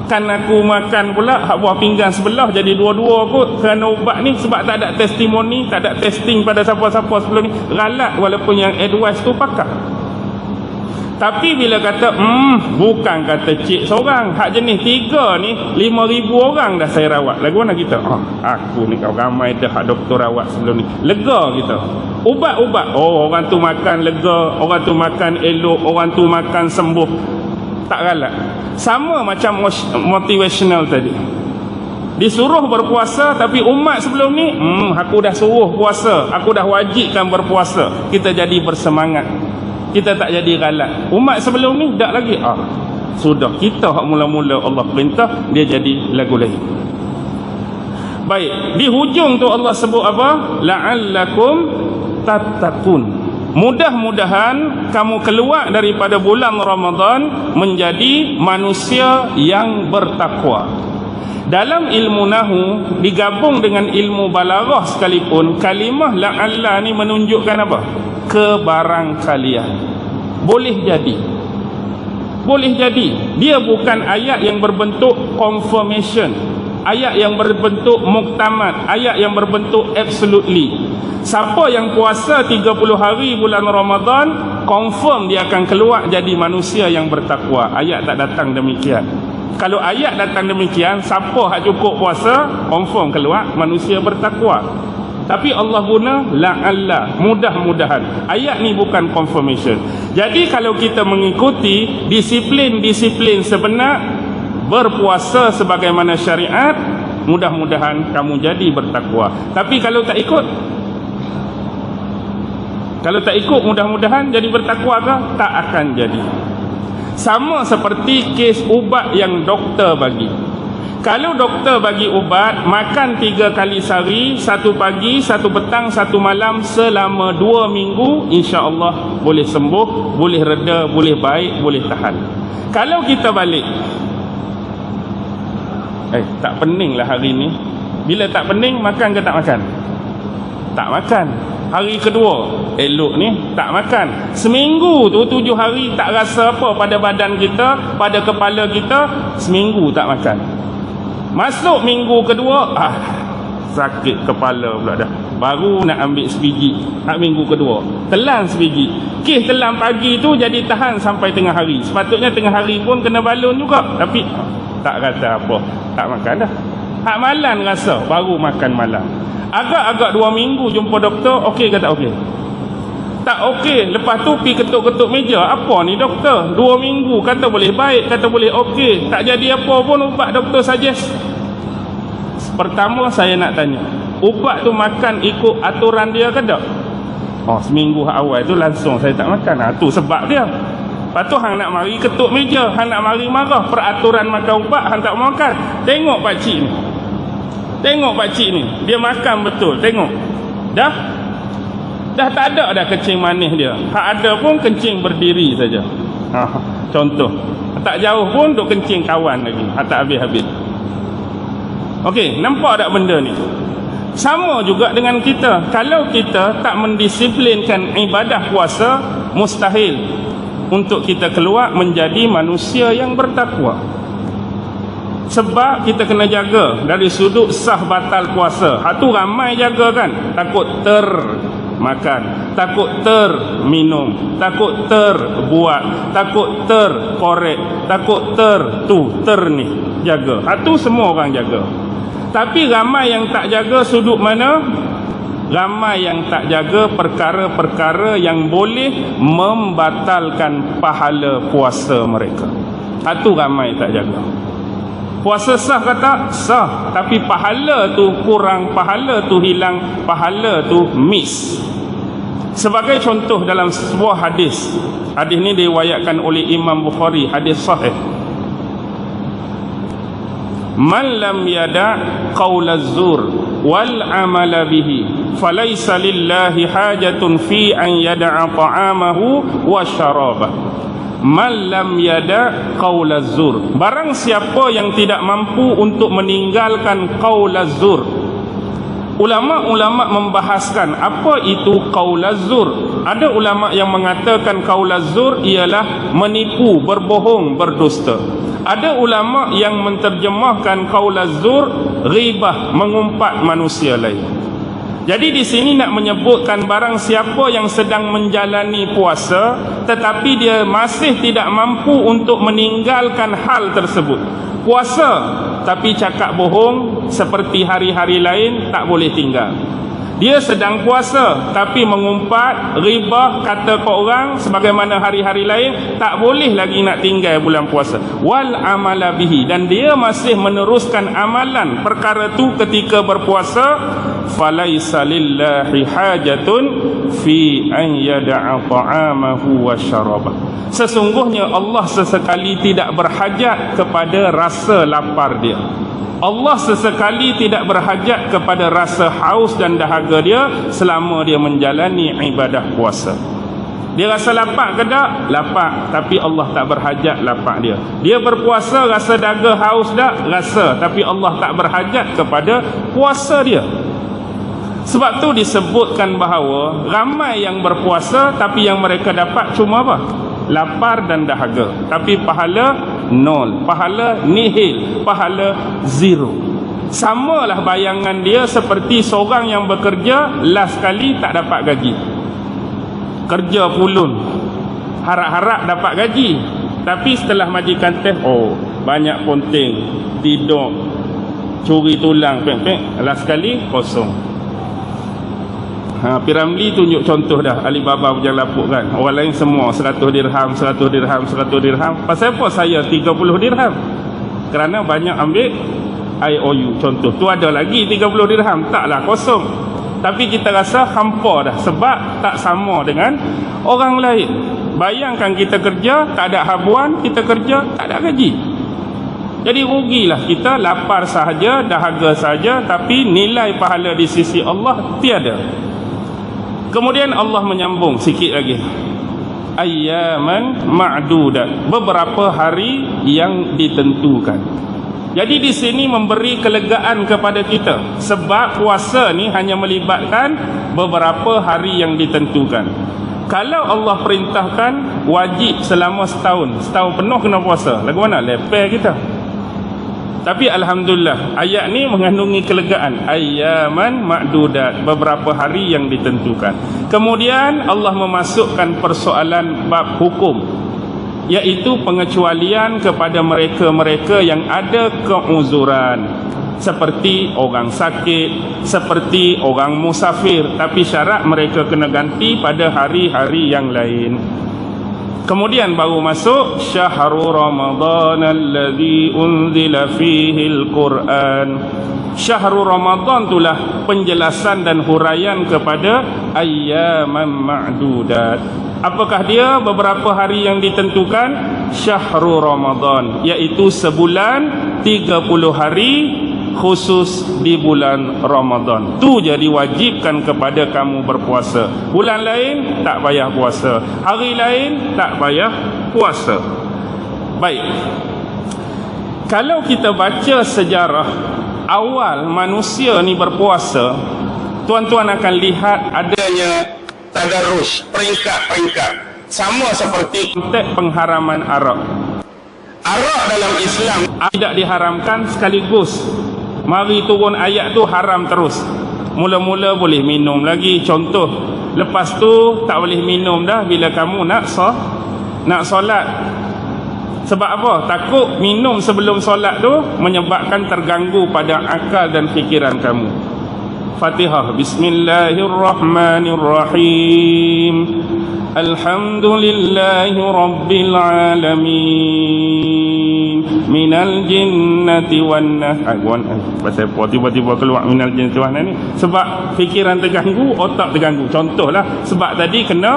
Kan aku makan pula hak buah pinggang sebelah jadi 2-2 kot kerana ubat ni, sebab tak ada testimoni, tak ada testing pada siapa-siapa sebelum ni. Galak walaupun yang advice tu pakar. Tapi bila kata bukan kata cik seorang, hak jenis 3 ni 5,000 orang dah saya rawat. Lagu mana kita? Aku ni kau ramai dah hak doktor rawat sebelum ni. Lega kita. Ubat-ubat, orang tu makan lega, orang tu makan elok, orang tu makan sembuh. Tak galak. Sama macam motivational tadi. Disuruh berpuasa, tapi umat sebelum ni aku dah suruh puasa, aku dah wajibkan berpuasa. Kita jadi bersemangat, kita tak jadi galak. Umat sebelum ni tak lagi. Sudah, kita hak mula-mula Allah perintah, dia jadi lagu lain. Baik, di hujung tu Allah sebut apa? La'allakum tattaqun. Mudah-mudahan kamu keluar daripada bulan Ramadan menjadi manusia yang bertakwa. Dalam ilmu nahu digabung dengan ilmu balaghah sekalipun, kalimah la'alla ni menunjukkan apa? Kebarangkalian. Boleh jadi. Boleh jadi. Dia bukan ayat yang berbentuk confirmation, ayat yang berbentuk muktamad, ayat yang berbentuk absolutely. Siapa yang puasa 30 hari bulan Ramadan, confirm dia akan keluar jadi manusia yang bertakwa. Ayat tak datang demikian. Kalau ayat datang demikian, siapa hak cukup puasa, confirm keluar manusia bertakwa. Tapi Allah guna la'alla, mudah-mudahan. Ayat ni bukan confirmation. Jadi kalau kita mengikuti disiplin-disiplin sebenar, berpuasa sebagaimana syariat, mudah-mudahan kamu jadi bertakwa. Tapi kalau tak ikut, mudah-mudahan jadi bertakwa ke? Tak akan jadi. Sama seperti kes ubat yang doktor bagi. Kalau doktor bagi ubat, makan 3 kali sehari, 1 pagi, 1 petang, 1 malam selama 2 minggu, insya-Allah boleh sembuh, boleh reda, boleh baik, boleh tahan. Kalau kita balik, tak pening lah hari ni. Bila tak pening, makan ke tak makan? Tak makan. Hari kedua, elok ni tak makan. Seminggu tu 7 hari tak rasa apa pada badan kita, pada kepala kita, seminggu tak makan. Masuk minggu kedua, sakit kepala pula dah. Baru nak ambil sebiji, minggu kedua telan sebiji. Kes telan pagi tu jadi tahan sampai tengah hari. Sepatutnya tengah hari pun kena balon juga, tapi tak kata apa, tak makan dah. Hak malam rasa, baru makan malam. Agak-agak 2 minggu jumpa doktor, okey ke tak okey? Tak okey. Lepas tu pergi ketuk-ketuk meja. Apa ni doktor? 2 minggu kata boleh baik, kata boleh okey. Tak jadi apa pun ubat doktor suggest. Pertama saya nak tanya, ubat tu makan ikut aturan dia ke tak? Seminggu awal tu langsung saya tak makan. Tu sebab dia. Lepas tu hang nak mari ketuk meja, hang nak mari marah. Peraturan makan ubat hang tak makan. Tengok pakcik ni. Tengok pakcik ni, dia makan betul. Tengok. Dah tak ada dah kencing manis dia. Hak ada pun kencing berdiri saja. Contoh. Tak jauh pun duk kencing kawan lagi. Tak habis-habis. Okey, nampak tak benda ni? Sama juga dengan kita. Kalau kita tak mendisiplinkan ibadah puasa, mustahil untuk kita keluar menjadi manusia yang bertakwa. Sebab kita kena jaga dari sudut sah batal puasa. Hatu ramai jaga kan, takut termakan, takut terminum, takut terbuat, takut terkorek, takut ter ni jaga. Hatu semua orang jaga. Tapi ramai yang tak jaga sudut mana? Ramai yang tak jaga perkara-perkara yang boleh membatalkan pahala puasa mereka. Hatu ramai tak jaga. Puasa sah ke tak? Sah. Tapi pahala tu kurang, pahala tu hilang, pahala tu miss. Sebagai contoh dalam sebuah hadis. Hadis ni diriwayatkan oleh Imam Bukhari, hadis sahih. Man lam yada' qaula az-zur wal amala bihi falaysa lillahi hajatun fi an yada'a ta'amahu wa syarabahu. Man lam yada' qaula az-zur, barang siapa yang tidak mampu untuk meninggalkan qaul az-zur. Ulama-ulama membahaskan apa itu qaul az-zur. Ada ulama yang mengatakan qaul az-zur ialah menipu, berbohong, berdusta. Ada ulama yang menterjemahkan qaul az-zur ghibah, mengumpat manusia lain. Jadi di sini nak menyebutkan barang siapa yang sedang menjalani puasa tetapi dia masih tidak mampu untuk meninggalkan hal tersebut. Puasa tapi cakap bohong seperti hari-hari lain tak boleh tinggal. Dia sedang puasa tapi mengumpat, ghibah, kata ke orang sebagaimana hari-hari lain, tak boleh lagi nak tinggal bulan puasa. Wal amala bihi, dan dia masih meneruskan amalan perkara tu ketika berpuasa. Falaisa lillahi hajatun fi an yada'a ta'amahu wa syarabahu. Sesungguhnya Allah sesekali tidak berhajat kepada rasa lapar dia. Allah sesekali tidak berhajat kepada rasa haus dan dahaga dia selama dia menjalani ibadah puasa. Dia rasa lapar ke tak? Lapar. Tapi Allah tak berhajat lapar dia. Dia berpuasa rasa dahaga haus tak? Rasa. Tapi Allah tak berhajat kepada puasa dia. Sebab tu disebutkan bahawa ramai yang berpuasa tapi yang mereka dapat cuma apa? Lapar dan dahaga. Tapi pahala nol, pahala nihil, pahala zero. Samalah bayangan dia seperti seorang yang bekerja last kali tak dapat gaji. Kerja pulun, harap-harap dapat gaji. Tapi setelah majikan teh, oh banyak ponteng, tidur, curi tulang, pek-pek, last kali kosong. Piramli tunjuk contoh dah. Alibaba punya lapuk kan, orang lain semua 100 dirham, 100 dirham, 100 dirham. Pasal apa saya 30 dirham? Kerana banyak ambil IOU contoh. Tu ada lagi 30 dirham, taklah kosong. Tapi kita rasa hampa dah sebab tak sama dengan orang lain. Bayangkan kita kerja tak ada habuan, kita kerja tak ada gaji. Jadi rugilah kita, lapar sahaja, dahaga sahaja, tapi nilai pahala di sisi Allah tiada. Kemudian Allah menyambung sikit lagi. Ayyaman ma'dudat, beberapa hari yang ditentukan. Jadi di sini memberi kelegaan kepada kita sebab puasa ni hanya melibatkan beberapa hari yang ditentukan. Kalau Allah perintahkan wajib selama setahun penuh kena puasa, lagu mana lepeh kita. Tapi alhamdulillah ayat ni mengandungi kelegaan. Ayyaman ma'dudat, beberapa hari yang ditentukan. Kemudian Allah memasukkan persoalan bab hukum, iaitu pengecualian kepada mereka-mereka yang ada keuzuran, seperti orang sakit, seperti orang musafir, tapi syarat mereka kena ganti pada hari-hari yang lain. Kemudian baru masuk syahrul Ramadan alladzi unzila fihi al-Quran. Syahrul Ramadan itulah penjelasan dan huraian kepada ayyaman ma'dudat. Apakah dia beberapa hari yang ditentukan? Syahrul Ramadan, iaitu sebulan 30 hari khusus di bulan Ramadan. Tu jadi wajibkan kepada kamu berpuasa. Bulan lain tak payah puasa, hari lain tak payah puasa. Baik, kalau kita baca sejarah awal manusia ni berpuasa, tuan-tuan akan lihat adanya tadarus, peringkat-peringkat. Sama seperti konteks pengharaman arak. Arak dalam Islam tidak diharamkan sekaligus. Mari turun ayat tu haram terus. Mula-mula boleh minum lagi, contoh. Lepas tu tak boleh minum dah bila kamu nak solat. Sebab apa? Takut minum sebelum solat tu menyebabkan terganggu pada akal dan fikiran kamu. Fatihah. Bismillahirrahmanirrahim. Alhamdulillahi rabbil alamin. Minal jinnati wan nas. Pasal apa tiba-tiba keluar minal jinnati wan nas ni? Sebab fikiran terganggu, otak terganggu. Contohlah, sebab tadi kena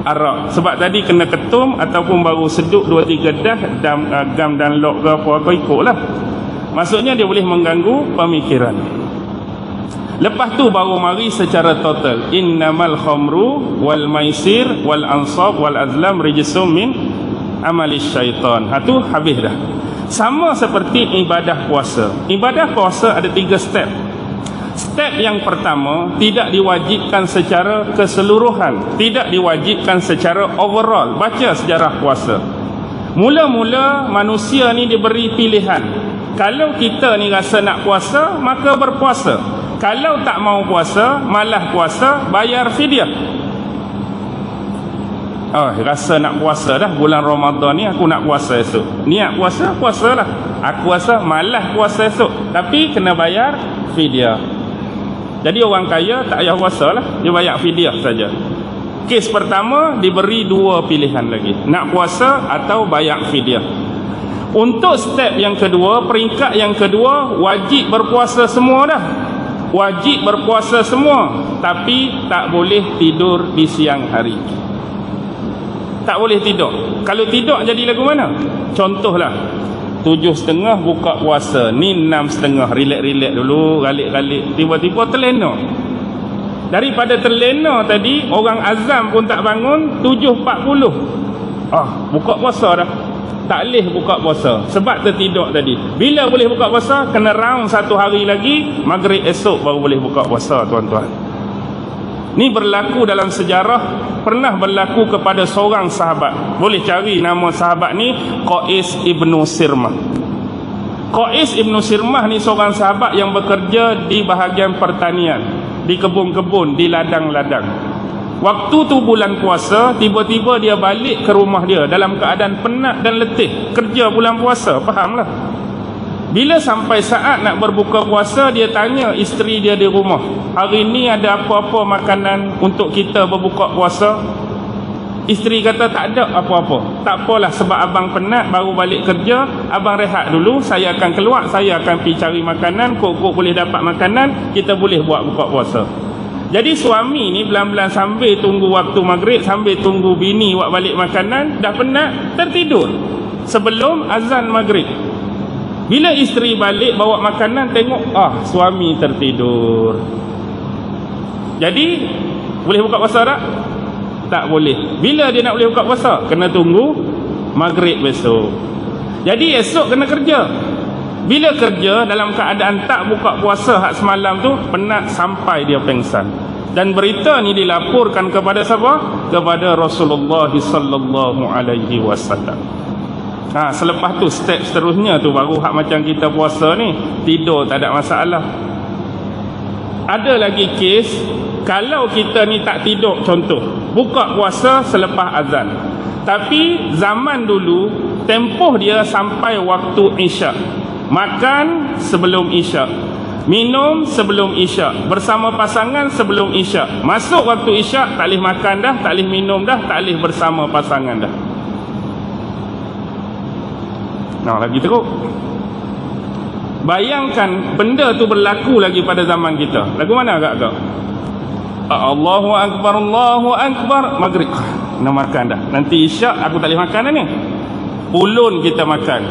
arak, sebab tadi kena ketum ataupun baru seduk 2-3 dah gam dan lok ke apa-apa, ikutlah. Maksudnya dia boleh mengganggu pemikiran. Lepas tu baru mari secara total. Innamal khamru wal maisir wal ansab wal azlam rijsum min amalis syaitan. Tu habis dah. Sama seperti ibadah puasa. Ibadah puasa ada 3 step. Step yang pertama, tidak diwajibkan secara keseluruhan, tidak diwajibkan secara overall. Baca sejarah puasa. Mula-mula manusia ni diberi pilihan. Kalau kita ni rasa nak puasa, maka berpuasa. Kalau tak mau puasa, malah puasa, bayar fidyah. Rasa nak puasa dah bulan Ramadan ni, aku nak puasa esok. Niat puasa, puasalah. Aku rasa malah puasa esok, tapi kena bayar fidyah. Jadi orang kaya tak payah puasa lah, dia bayar fidyah saja. Kes pertama diberi 2 pilihan lagi, nak puasa atau bayar fidyah. Untuk step yang kedua, peringkat yang kedua, wajib berpuasa semua dah. Wajib berpuasa semua, tapi tak boleh tidur di siang hari. Tak boleh tidur. Kalau tidur jadi lagu mana? Contohlah, 7.30 buka puasa, ni 6.30, relax-relax dulu, galik-galik, tiba-tiba terlena. Daripada terlena tadi, orang azam pun tak bangun, 7.40 buka puasa dah. Tak boleh buka puasa sebab tertidur tadi. Bila boleh buka puasa? Kena round 1 hari lagi, maghrib esok baru boleh buka puasa, tuan-tuan. Ni berlaku dalam sejarah, pernah berlaku kepada seorang sahabat. Boleh cari nama sahabat ni, Qais ibnu Sirmah. Qais ibnu Sirmah ni seorang sahabat yang bekerja di bahagian pertanian, di kebun-kebun, di ladang-ladang. Waktu tu bulan puasa, tiba-tiba dia balik ke rumah dia dalam keadaan penat dan letih. Kerja bulan puasa, fahamlah. Bila sampai saat nak berbuka puasa, dia tanya isteri dia di rumah, hari ni ada apa-apa makanan untuk kita berbuka puasa? Isteri kata tak ada apa-apa. Tak apalah, sebab abang penat baru balik kerja, abang rehat dulu, saya akan keluar, saya akan pergi cari makanan, kok boleh dapat makanan, kita boleh buat buka puasa. Jadi suami ni belan-belan sambil tunggu waktu maghrib, sambil tunggu bini buat balik makanan, dah penat, tertidur sebelum azan maghrib. Bila isteri balik bawa makanan, tengok suami tertidur. Jadi boleh buka puasa tak? Tak boleh. Bila dia nak boleh buka puasa? Kena tunggu maghrib besok. Jadi esok kena kerja. Bila kerja dalam keadaan tak buka puasa hak semalam tu, penat sampai dia pengsan. Dan berita ni dilaporkan kepada siapa? Kepada Rasulullah sallallahu alaihi wasallam. Selepas tu step seterusnya tu baru hak macam kita puasa ni, tidur tak ada masalah. Ada lagi kes, kalau kita ni tak tidur, contoh buka puasa selepas azan, tapi zaman dulu tempoh dia sampai waktu isyak. Makan sebelum isyak, minum sebelum isyak, bersama pasangan sebelum isyak. Masuk waktu isyak, tak boleh makan dah, tak boleh minum dah, tak boleh bersama pasangan dah. Lagi teruk. Bayangkan benda tu berlaku lagi pada zaman kita. Lagu mana agak-agak? Allahu Akbar, Allahu Akbar, maghrib nak makan dah. Nanti isyak aku tak boleh makan dah ni. Pulun kita makan,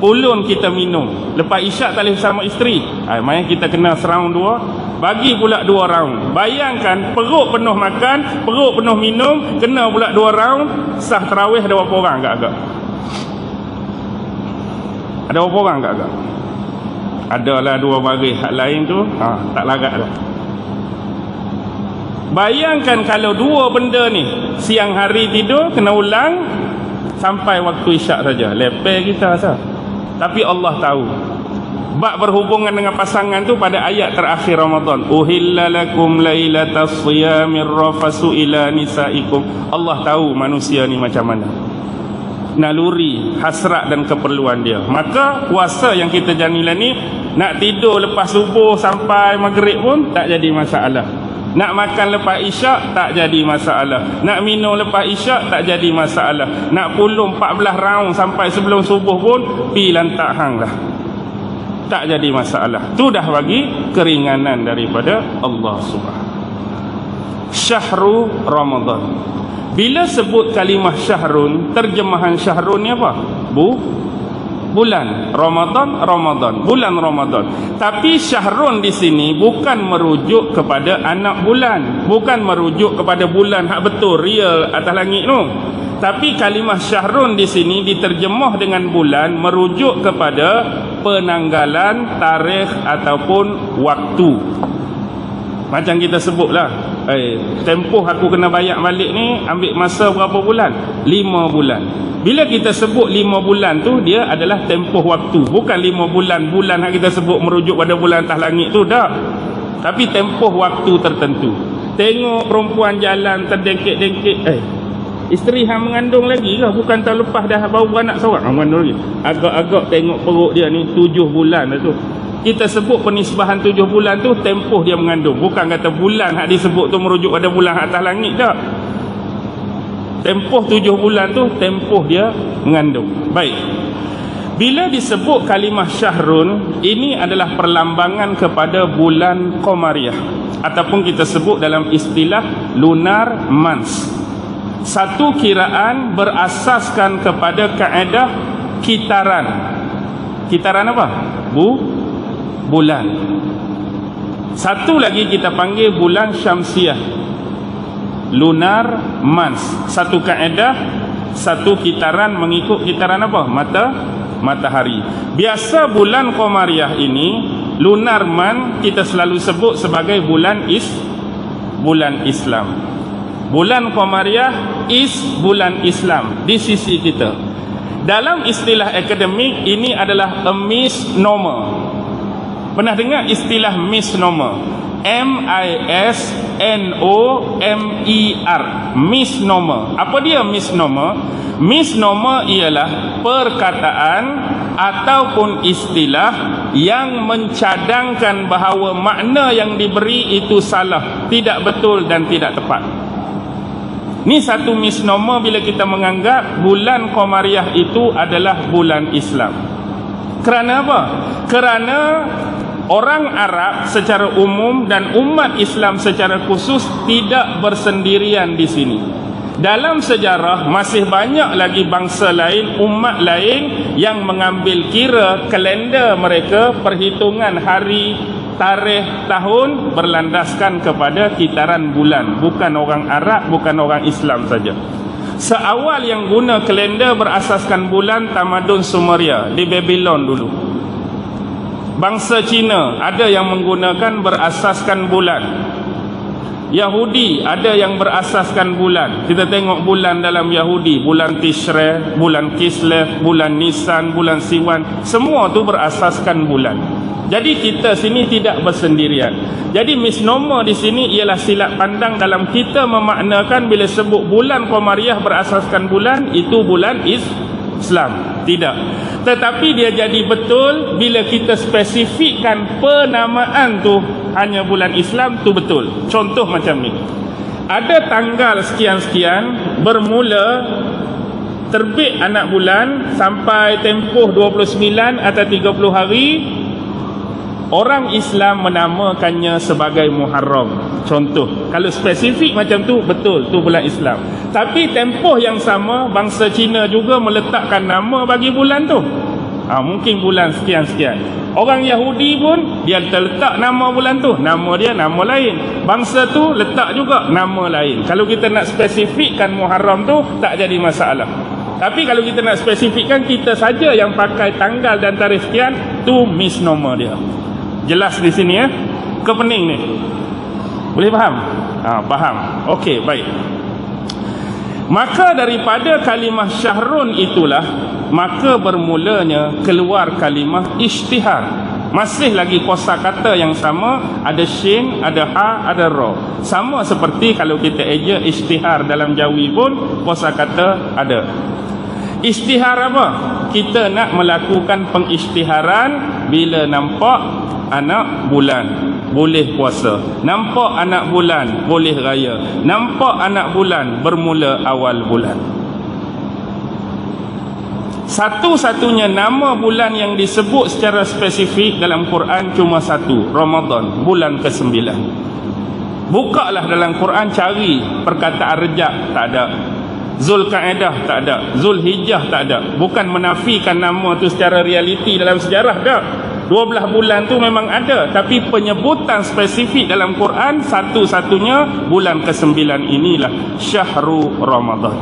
pulun kita minum. Lepas isyak tak boleh bersama isteri, main kita kena seround 2, bagi pula 2 round. Bayangkan perut penuh makan, perut penuh minum, kena pula 2 round. Sah tarawih ada berapa orang agak-agak? Ada berapa orang agak-agak? Adalah 2 baris, hak lain tu tak larat dah. Bayangkan kalau dua benda ni, siang hari tidur kena ulang sampai waktu isyak saja, lepas kita sah. Tapi Allah tahu. Bab berhubungan dengan pasangan tu pada ayat terakhir Ramadan. Uhilla lakum lailatas siyamir rafasu ila nisaikum. Allah tahu manusia ni macam mana, naluri, hasrat dan keperluan dia. Maka puasa yang kita janilah ni, nak tidur lepas subuh sampai maghrib pun tak jadi masalah. Nak makan lepas isyak tak jadi masalah. Nak minum lepas isyak tak jadi masalah. Nak pulung 14 round sampai sebelum subuh pun pi lantak hang lah, tak jadi masalah. Tu dah bagi keringanan daripada Allah Subhanahu. Syahrul Ramadan. Bila sebut kalimah syahrun, terjemahan syahrun ni apa? Bulan. Ramadan, bulan Ramadan. Tapi syahrun di sini bukan merujuk kepada anak bulan, bukan merujuk kepada bulan hak betul real atas langit tu. Tapi kalimah syahrun di sini diterjemah dengan bulan merujuk kepada penanggalan, tarikh ataupun waktu. Macam kita sebutlah, tempoh aku kena bayar balik ni ambil masa berapa bulan? 5 bulan. Bila kita sebut 5 bulan tu, dia adalah tempoh waktu. Bukan 5 bulan, bulan yang kita sebut merujuk pada bulan atas langit tu, dah. Tapi tempoh waktu tertentu. Tengok perempuan jalan terdengkit-dengkit, isteri hang mengandung lagi ke? Bukan tahun lepas dah baru beranak seorang, mengandung lagi. Agak-agak tengok perut dia ni 7 bulan dah tu. Kita sebut penisbahan 7 bulan tu tempoh dia mengandung. Bukan kata bulan hak disebut tu merujuk pada bulan atas langit, tak. Tempoh 7 bulan tu tempoh dia mengandung. Baik. Bila disebut kalimah syahrun, ini adalah perlambangan kepada bulan Qamariyah, ataupun kita sebut dalam istilah lunar months. Satu kiraan berasaskan kepada kaedah kitaran. Kitaran apa? Bulan. Satu lagi kita panggil bulan syamsiah, lunar months. Satu kaedah, satu kitaran mengikut kitaran apa? Matahari. Biasa bulan Qamariyah ini, lunar month, kita selalu sebut sebagai bulan Islam. Bulan Qamariyah is bulan Islam di sisi kita. Dalam istilah akademik, ini adalah a misnomer. Pernah dengar istilah misnomer? M-I-S-N-O-M-E-R. Misnomer. Apa dia misnomer? Misnomer ialah perkataan ataupun istilah yang mencadangkan bahawa makna yang diberi itu salah, tidak betul dan tidak tepat. Ni satu misnomer bila kita menganggap bulan Qamariyah itu adalah bulan Islam. Kerana apa? Kerana orang Arab secara umum dan umat Islam secara khusus tidak bersendirian di sini. Dalam sejarah masih banyak lagi bangsa lain, umat lain yang mengambil kira kalender mereka, perhitungan hari, tarikh, tahun berlandaskan kepada kitaran bulan. Bukan orang Arab, bukan orang Islam saja. Seawal yang guna kalender berasaskan bulan tamadun Sumeria di Babylon dulu. Bangsa Cina ada yang menggunakan berasaskan bulan. Yahudi ada yang berasaskan bulan. Kita tengok bulan dalam Yahudi, bulan Tishrei, bulan Kislev, bulan Nisan, bulan Siwan, semua tu berasaskan bulan. Jadi kita sini tidak bersendirian. Jadi misnomer di sini ialah silap pandang dalam kita memaknakan bila sebut bulan Qamariyah berasaskan bulan, itu bulan Islam. Tidak. Tetapi dia jadi betul bila kita spesifikkan penamaan tu hanya bulan Islam, tu betul. Contoh macam ni. Ada tanggal sekian-sekian bermula terbit anak bulan sampai tempoh 29 atau 30 hari, orang Islam menamakannya sebagai Muharram. Contoh, kalau spesifik macam tu, betul, tu bulan Islam. Tapi tempoh yang sama, bangsa Cina juga meletakkan nama bagi bulan tu. Mungkin bulan sekian-sekian. Orang Yahudi pun, dia letak nama bulan tu, nama dia nama lain. Bangsa tu letak juga nama lain. Kalau kita nak spesifikkan Muharram tu, tak jadi masalah. Tapi kalau kita nak spesifikkan, kita saja yang pakai tanggal dan tarikh sekian, tu misnomer dia. Jelas di sini ya? Ke pening ni? Boleh faham? Faham? Okey, baik. Maka daripada kalimah syahrun itulah maka bermulanya keluar kalimah isytihar. Masih lagi kosakata yang sama, ada shin, ada ha, ada ra. Sama seperti kalau kita eja isytihar dalam Jawi pun kosakata ada. Isytihar apa? Kita nak melakukan pengisytiharan bila nampak anak bulan boleh puasa, nampak anak bulan boleh raya, nampak anak bulan bermula awal bulan. Satu-satunya nama bulan yang disebut secara spesifik dalam Quran cuma satu, Ramadan, bulan ke-9. Bukalah dalam Quran, cari perkataan Rejab, tak ada. Zulkaidah tak ada, Zulhijjah tak ada. Bukan menafikan nama tu secara realiti dalam sejarah, tak. 12 bulan tu memang ada, tapi penyebutan spesifik dalam Quran satu-satunya bulan ke-9 inilah Syahrul Ramadan.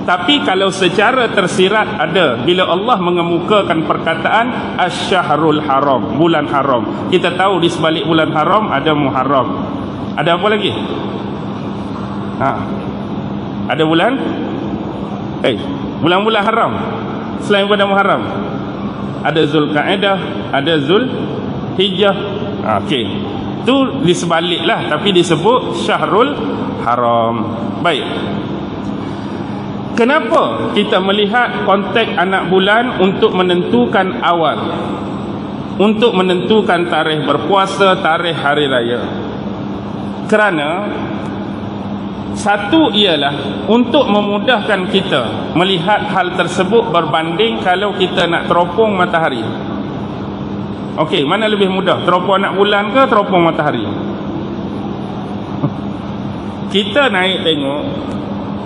Tapi kalau secara tersirat ada, bila Allah mengemukakan perkataan Asy-Syahrul Haram, bulan haram. Kita tahu di sebalik bulan haram ada Muharram. Ada apa lagi? Ada bulan? Bulan-bulan haram selain pada Muharram. Ada Zulkaidah, ada Zulhijjah. Okey. Tu di sebaliklah, tapi disebut Syahrul Haram. Baik. Kenapa kita melihat konteks anak bulan untuk menentukan awal, untuk menentukan tarikh berpuasa, tarikh hari raya? Kerana satu ialah untuk memudahkan kita melihat hal tersebut berbanding kalau kita nak teropong matahari. Okey, mana lebih mudah? Teropong anak bulan ke teropong matahari? Kita naik tengok,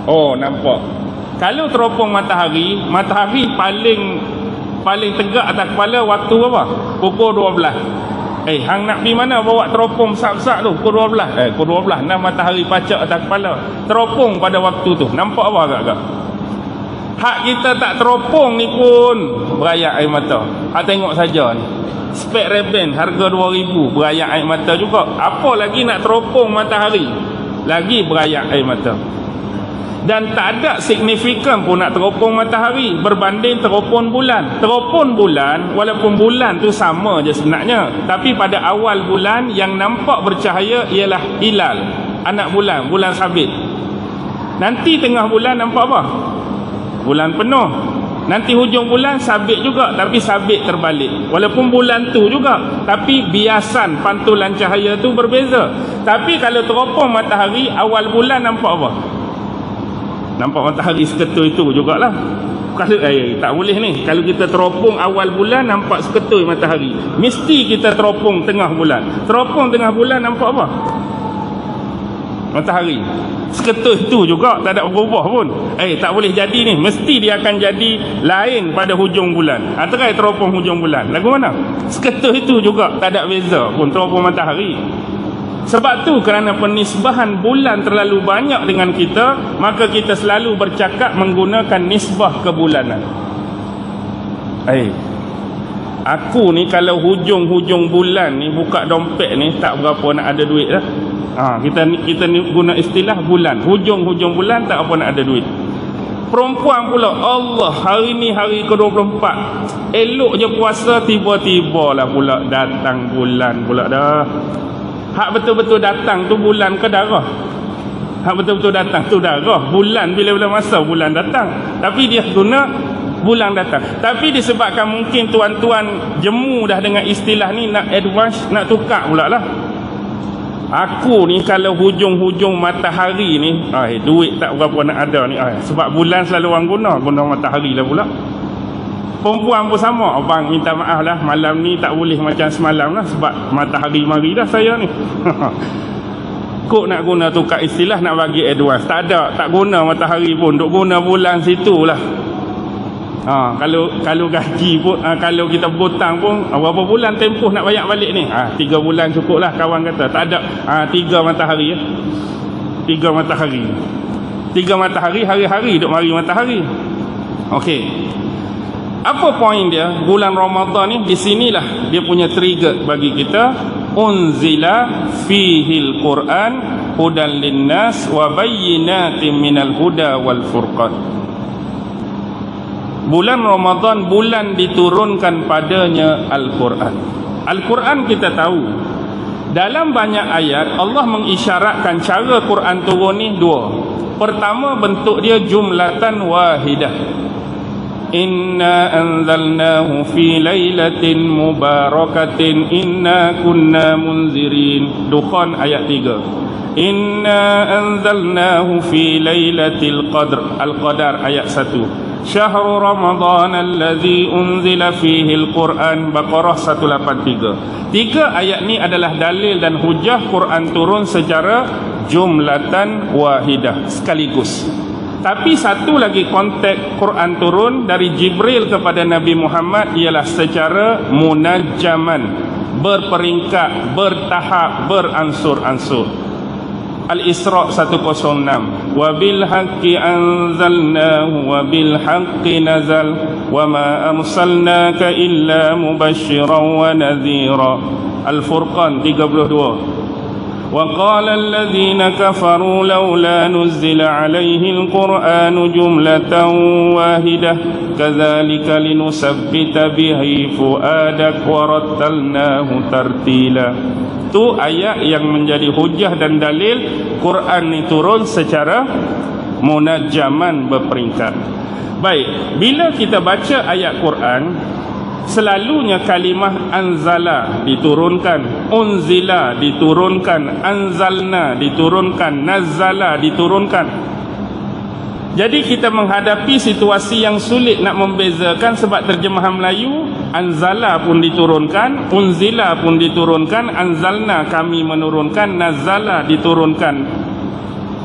oh nampak. Kalau teropong matahari, matahari paling tegak atas kepala waktu apa? Pukul 12. Hang nak pergi mana bawa teropong besar-besar tu? Pukul 12. Pukul 12 nak matahari pacak atas kepala. Teropong pada waktu tu. Nampak apa agak-agak? Hak kita tak teropong ni pun berayak air mata. Hak tengok saja ni. Spek reben harga 2,000 berayak air mata juga. Apa lagi nak teropong matahari? Lagi berayak air mata. Dan tak ada signifikan pun nak teropong matahari berbanding teropong bulan. Teropong bulan, walaupun bulan tu sama je sebenarnya, tapi pada awal bulan yang nampak bercahaya ialah hilal, anak bulan, bulan sabit. Nanti tengah bulan nampak apa? Bulan penuh. Nanti hujung bulan sabit juga, tapi sabit terbalik. Walaupun bulan tu juga, tapi biasan pantulan cahaya tu berbeza. Tapi kalau teropong matahari awal bulan nampak apa? Nampak matahari seketui itu jugalah. Kalau tak boleh ni. Kalau kita teropong awal bulan nampak seketui matahari. Mesti kita teropong tengah bulan. Teropong tengah bulan nampak apa? Matahari. Seketui itu juga, tak ada berubah pun. Tak boleh jadi ni. Mesti dia akan jadi lain pada hujung bulan. Terai teropong hujung bulan. Lagu mana? Seketui itu juga, tak ada beza pun teropong matahari. Sebab tu kerana penisbahan bulan terlalu banyak dengan kita, maka kita selalu bercakap menggunakan nisbah kebulanan. Aku ni kalau hujung-hujung bulan ni buka dompet ni tak berapa nak ada duit dah. Kita ni guna istilah bulan. Hujung-hujung bulan tak apa nak ada duit. Perempuan pula, Allah, hari ni hari ke-24. Elok je puasa, tiba-tiba lah pula datang bulan pula dah. Hak betul-betul datang tu bulan ke darah? Hak betul-betul datang tu darah. Bulan bila-bila masa bulan datang. Tapi dia guna bulan datang. Tapi disebabkan mungkin tuan-tuan jemu dah dengan istilah ni, nak advance, nak tukar pula lah. Aku ni kalau hujung-hujung matahari ni, duit tak berapa nak ada ni. Sebab bulan selalu orang guna matahari lah pula. Perempuan pun sama. Abang minta maaf lah, malam ni tak boleh macam semalam lah, sebab matahari mari dah saya ni. Kok nak guna tukar istilah, nak bagi advance. Tak ada, tak guna matahari pun, duk guna bulan situ lah. Kalau gaji pun, kalau kita berhutang pun, berapa bulan tempoh nak bayar balik ni? 3 bulan cukup lah, kawan kata. Tak ada, 3 matahari. 3 matahari. 3 matahari, hari-hari duk mari matahari. Okey. Apa poin dia? Bulan Ramadan ni, di sinilah dia punya trigger bagi kita unzila fihil Qur'an hudan linnas wa bayyinatin minal huda wal furqan. Bulan Ramadan bulan diturunkan padanya Al-Quran. Al-Quran kita tahu dalam banyak ayat Allah mengisyaratkan cara Quran turun ni dua. Pertama, bentuk dia jumlatan wahidah. Inna anzalnahu fi lailatin mubarakatin inna kunna munzirin. Dukhan ayat 3. Inna anzalnahu fi lailatil qadr. Al-Qadar ayat 1. Syahrul Ramadan alladzi unzila fihi al-Quran. Baqarah 183. Tiga ayat ni adalah dalil dan hujah Quran turun secara jumlatan wahidah, sekaligus. Tapi satu lagi konteks Quran turun dari Jibril kepada Nabi Muhammad ialah secara munajjaman, berperingkat, bertahap, beransur-ansur. Al-Isra 106. Wa bil haqqi anzalnahu wa bil haqqi nazal wa ma arsalnaka illa mubasysyiran wa nadhira. Al-Furqan 32. وقال الذين كفروا لولا نزل عليه القرآن جملة واحدة كذلك لنثبت به فؤادك ورتلناه ترتيلا. Itu ayat yang menjadi hujah dan dalil Quran ini turun secara munajjaman, berperingkat. Baik, bila kita baca ayat Quran, selalunya kalimah anzala diturunkan, unzila diturunkan, anzalna diturunkan, nazzala diturunkan. Jadi kita menghadapi situasi yang sulit nak membezakan sebab terjemahan Melayu anzala pun diturunkan, unzila pun diturunkan, anzalna kami menurunkan, nazzala diturunkan.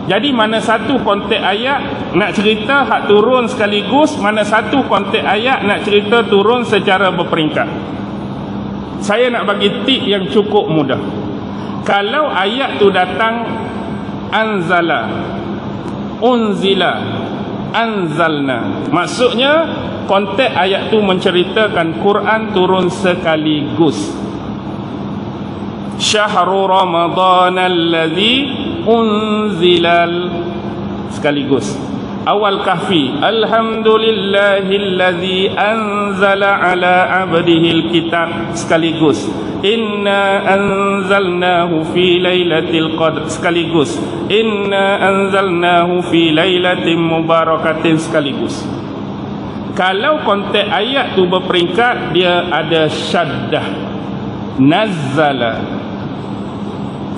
Jadi mana satu konteks ayat nak cerita hak turun sekaligus, mana satu konteks ayat nak cerita turun secara berperingkat. Saya nak bagi tip yang cukup mudah. Kalau ayat tu datang anzala, unzila, anzalna, maksudnya konteks ayat tu menceritakan Quran turun sekaligus. Syahrul Ramadan alladzi unzilal, sekaligus. Awal Kahfi, alhamdulillahilladzi anzala ala abdihil kitab, sekaligus. Inna anzalnahu fi lailatul qadr, sekaligus. Inna anzalnahu fi lailatin mubarakatin, sekaligus. Kalau konteks ayat tu berperingkat, dia ada syaddah, nazzala.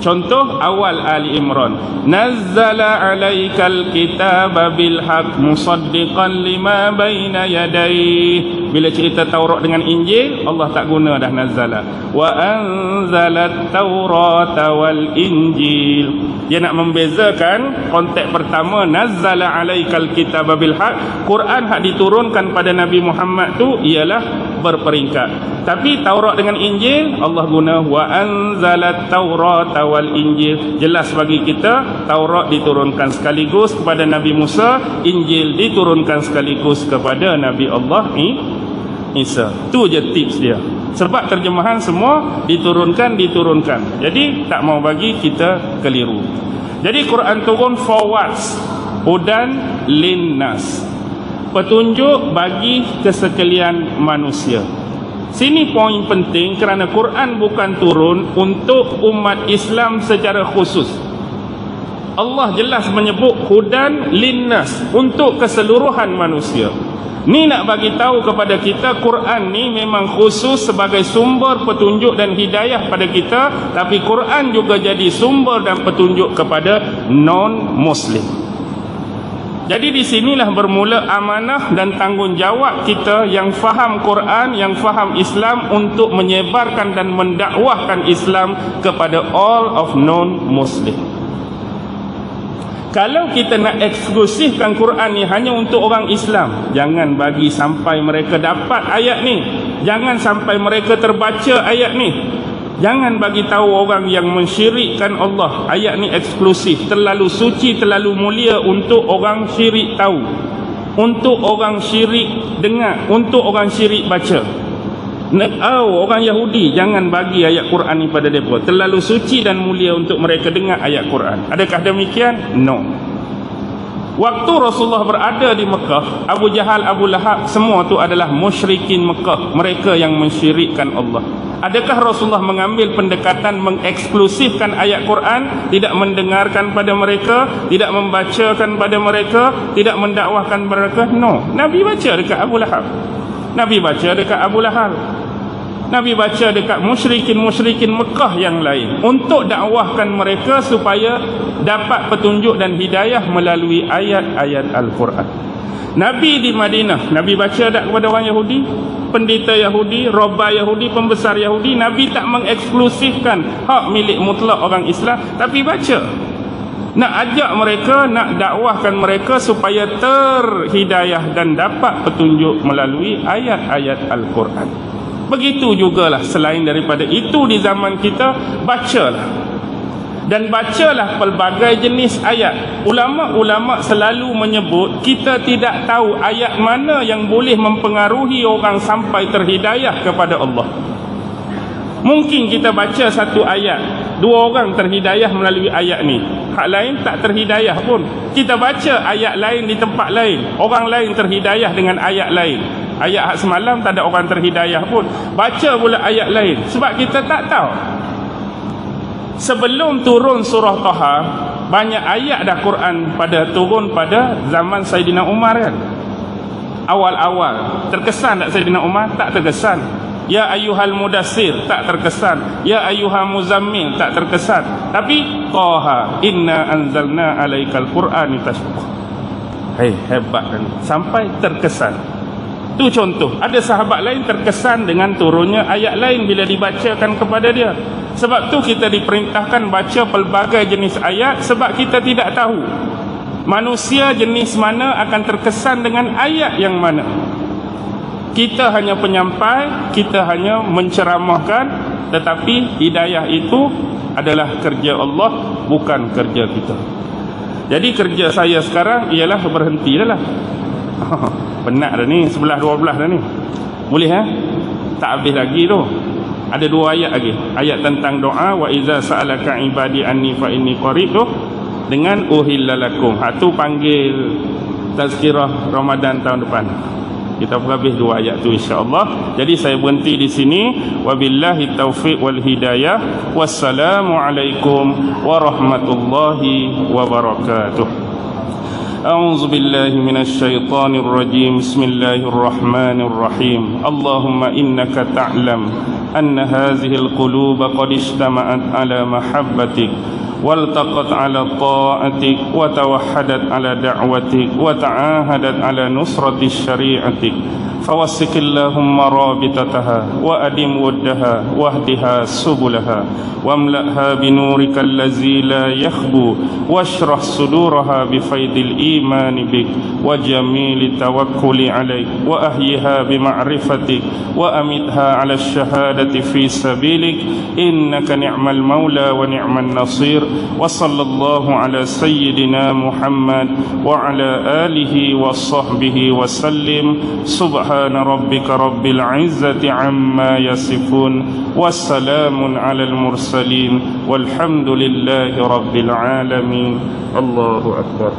Contoh awal Ali Imran, nazzala alaikal kitaba bil haqq musaddiqan lima baina yadayhi. Bila cerita Taurat dengan Injil, Allah tak guna dah nazzala. Wa anzalat taurata wal injil. Dia nak membezakan konteks pertama, nazzala alaikal kitaba bil haqq, Quran hak diturunkan pada Nabi Muhammad tu ialah berperingkat. Tapi Taurat dengan Injil, Allah guna wa anzalat taurata wal injil. Jelas bagi kita, Taurat diturunkan sekaligus kepada Nabi Musa, Injil diturunkan sekaligus kepada Nabi Allah Isa. Tu je tips dia. Sebab terjemahan semua diturunkan. Jadi tak mau bagi kita keliru. Jadi Quran turun forwards, hudan linnas, petunjuk bagi kesekalian manusia. Sini poin penting, kerana Quran bukan turun untuk umat Islam secara khusus. Allah jelas menyebut hudan linnas, untuk keseluruhan manusia. Ni nak bagi tahu kepada kita, Quran ni memang khusus sebagai sumber petunjuk dan hidayah pada kita, tapi Quran juga jadi sumber dan petunjuk kepada non-Muslim. Jadi di sinilah bermula amanah dan tanggungjawab kita yang faham Quran, yang faham Islam, untuk menyebarkan dan mendakwahkan Islam kepada all of non-Muslim. Kalau kita nak eksklusifkan Quran ni hanya untuk orang Islam, jangan bagi sampai mereka dapat ayat ni, jangan sampai mereka terbaca ayat ni. Jangan bagi tahu orang yang mensyirikkan Allah, ayat ni eksklusif, terlalu suci, terlalu mulia untuk orang syirik tahu, untuk orang syirik dengar, untuk orang syirik baca. Orang Yahudi jangan bagi ayat Quran ni pada mereka, terlalu suci dan mulia untuk mereka dengar ayat Quran. Adakah demikian? No. Waktu Rasulullah berada di Mekah, Abu Jahal, Abu Lahab, semua tu adalah musyrikin Mekah, mereka yang mensyirikkan Allah. Adakah Rasulullah mengambil pendekatan mengeksklusifkan ayat Quran, tidak mendengarkan pada mereka, tidak membacakan pada mereka, tidak mendakwahkan mereka? No. Nabi baca dekat Abu Lahab, Nabi baca dekat Abu Lahab, Nabi baca dekat musyrikin Mekah yang lain untuk dakwahkan mereka supaya dapat petunjuk dan hidayah melalui ayat-ayat Al-Quran. Nabi di Madinah, Nabi baca tak kepada orang Yahudi, pendeta Yahudi, robah Yahudi, pembesar Yahudi? Nabi tak mengeksklusifkan hak milik mutlak orang Islam, tapi baca. Nak ajak mereka, nak dakwahkan mereka supaya terhidayah dan dapat petunjuk melalui ayat-ayat Al-Quran. Begitu jugalah selain daripada itu di zaman kita, bacalah. Dan bacalah pelbagai jenis ayat. Ulama-ulama selalu menyebut kita tidak tahu ayat mana yang boleh mempengaruhi orang sampai terhidayah kepada Allah. Mungkin kita baca satu ayat, 2 orang terhidayah melalui ayat ni, hak lain tak terhidayah pun. Kita baca ayat lain di tempat lain, orang lain terhidayah dengan ayat lain. Ayat hak semalam tak ada orang terhidayah pun, baca pula ayat lain, sebab kita tak tahu. Sebelum turun surah Taha, banyak ayat dah Quran turun pada zaman Saidina Umar kan. Awal-awal terkesan tak Saidina Umar? Tak terkesan. Ya ayyuhal mudassir, tak terkesan. Ya ayyuhal muzammil, tak terkesan. Tapi Taha, inna anzalna alaikal Qur'an litashqa. Hebat kan, sampai terkesan. Itu contoh. Ada sahabat lain terkesan dengan turunnya ayat lain bila dibacakan kepada dia. Sebab tu kita diperintahkan baca pelbagai jenis ayat, sebab kita tidak tahu manusia jenis mana akan terkesan dengan ayat yang mana. Kita hanya penyampai, kita hanya menceramahkan, tetapi hidayah itu adalah kerja Allah, bukan kerja kita. Jadi kerja saya sekarang ialah berhenti dah lah. Penat dah ni, 11-12 dah ni. Boleh tak habis lagi tu. Ada 2 ayat lagi. Ayat tentang doa, wa iza sa'alaka ibadi anni fa inni qarib tu, dengan uhillalakum. Tu panggil tazkirah Ramadan tahun depan. Kita habis 2 ayat tu insya-Allah. Jadi saya berhenti di sini. Wabillahi taufiq wal hidayah. Wassalamu alaikum warahmatullahi wabarakatuh. أعوذ بالله من الشيطان الرجيم. بسم الله الرحمن الرحيم. اللهم إنك تعلم أن هذه القلوب قد اجتمعت على محبتك والتقت على طاعتك وتوحدت على دعوتك وتعاهدت على نصرة شريعتك، فوسك اللهم رابطتها وأدم ودها واهدها سبلها واملأها بنورك الذي لا يخبو واشرح صدورها بفيض الإيمان بك وجميل التوكل عليك وأحيها بمعرفتك وأمتها على الشهادة في سبيلك إنك نعم المولى ونعم النصير. وصلى الله على سيدنا محمد وعلى آله وصحبه وسلم. سبحان ربك رب العزة عما يصفون والسلام على المرسلين والحمد لله رب العالمين. الله أكبر.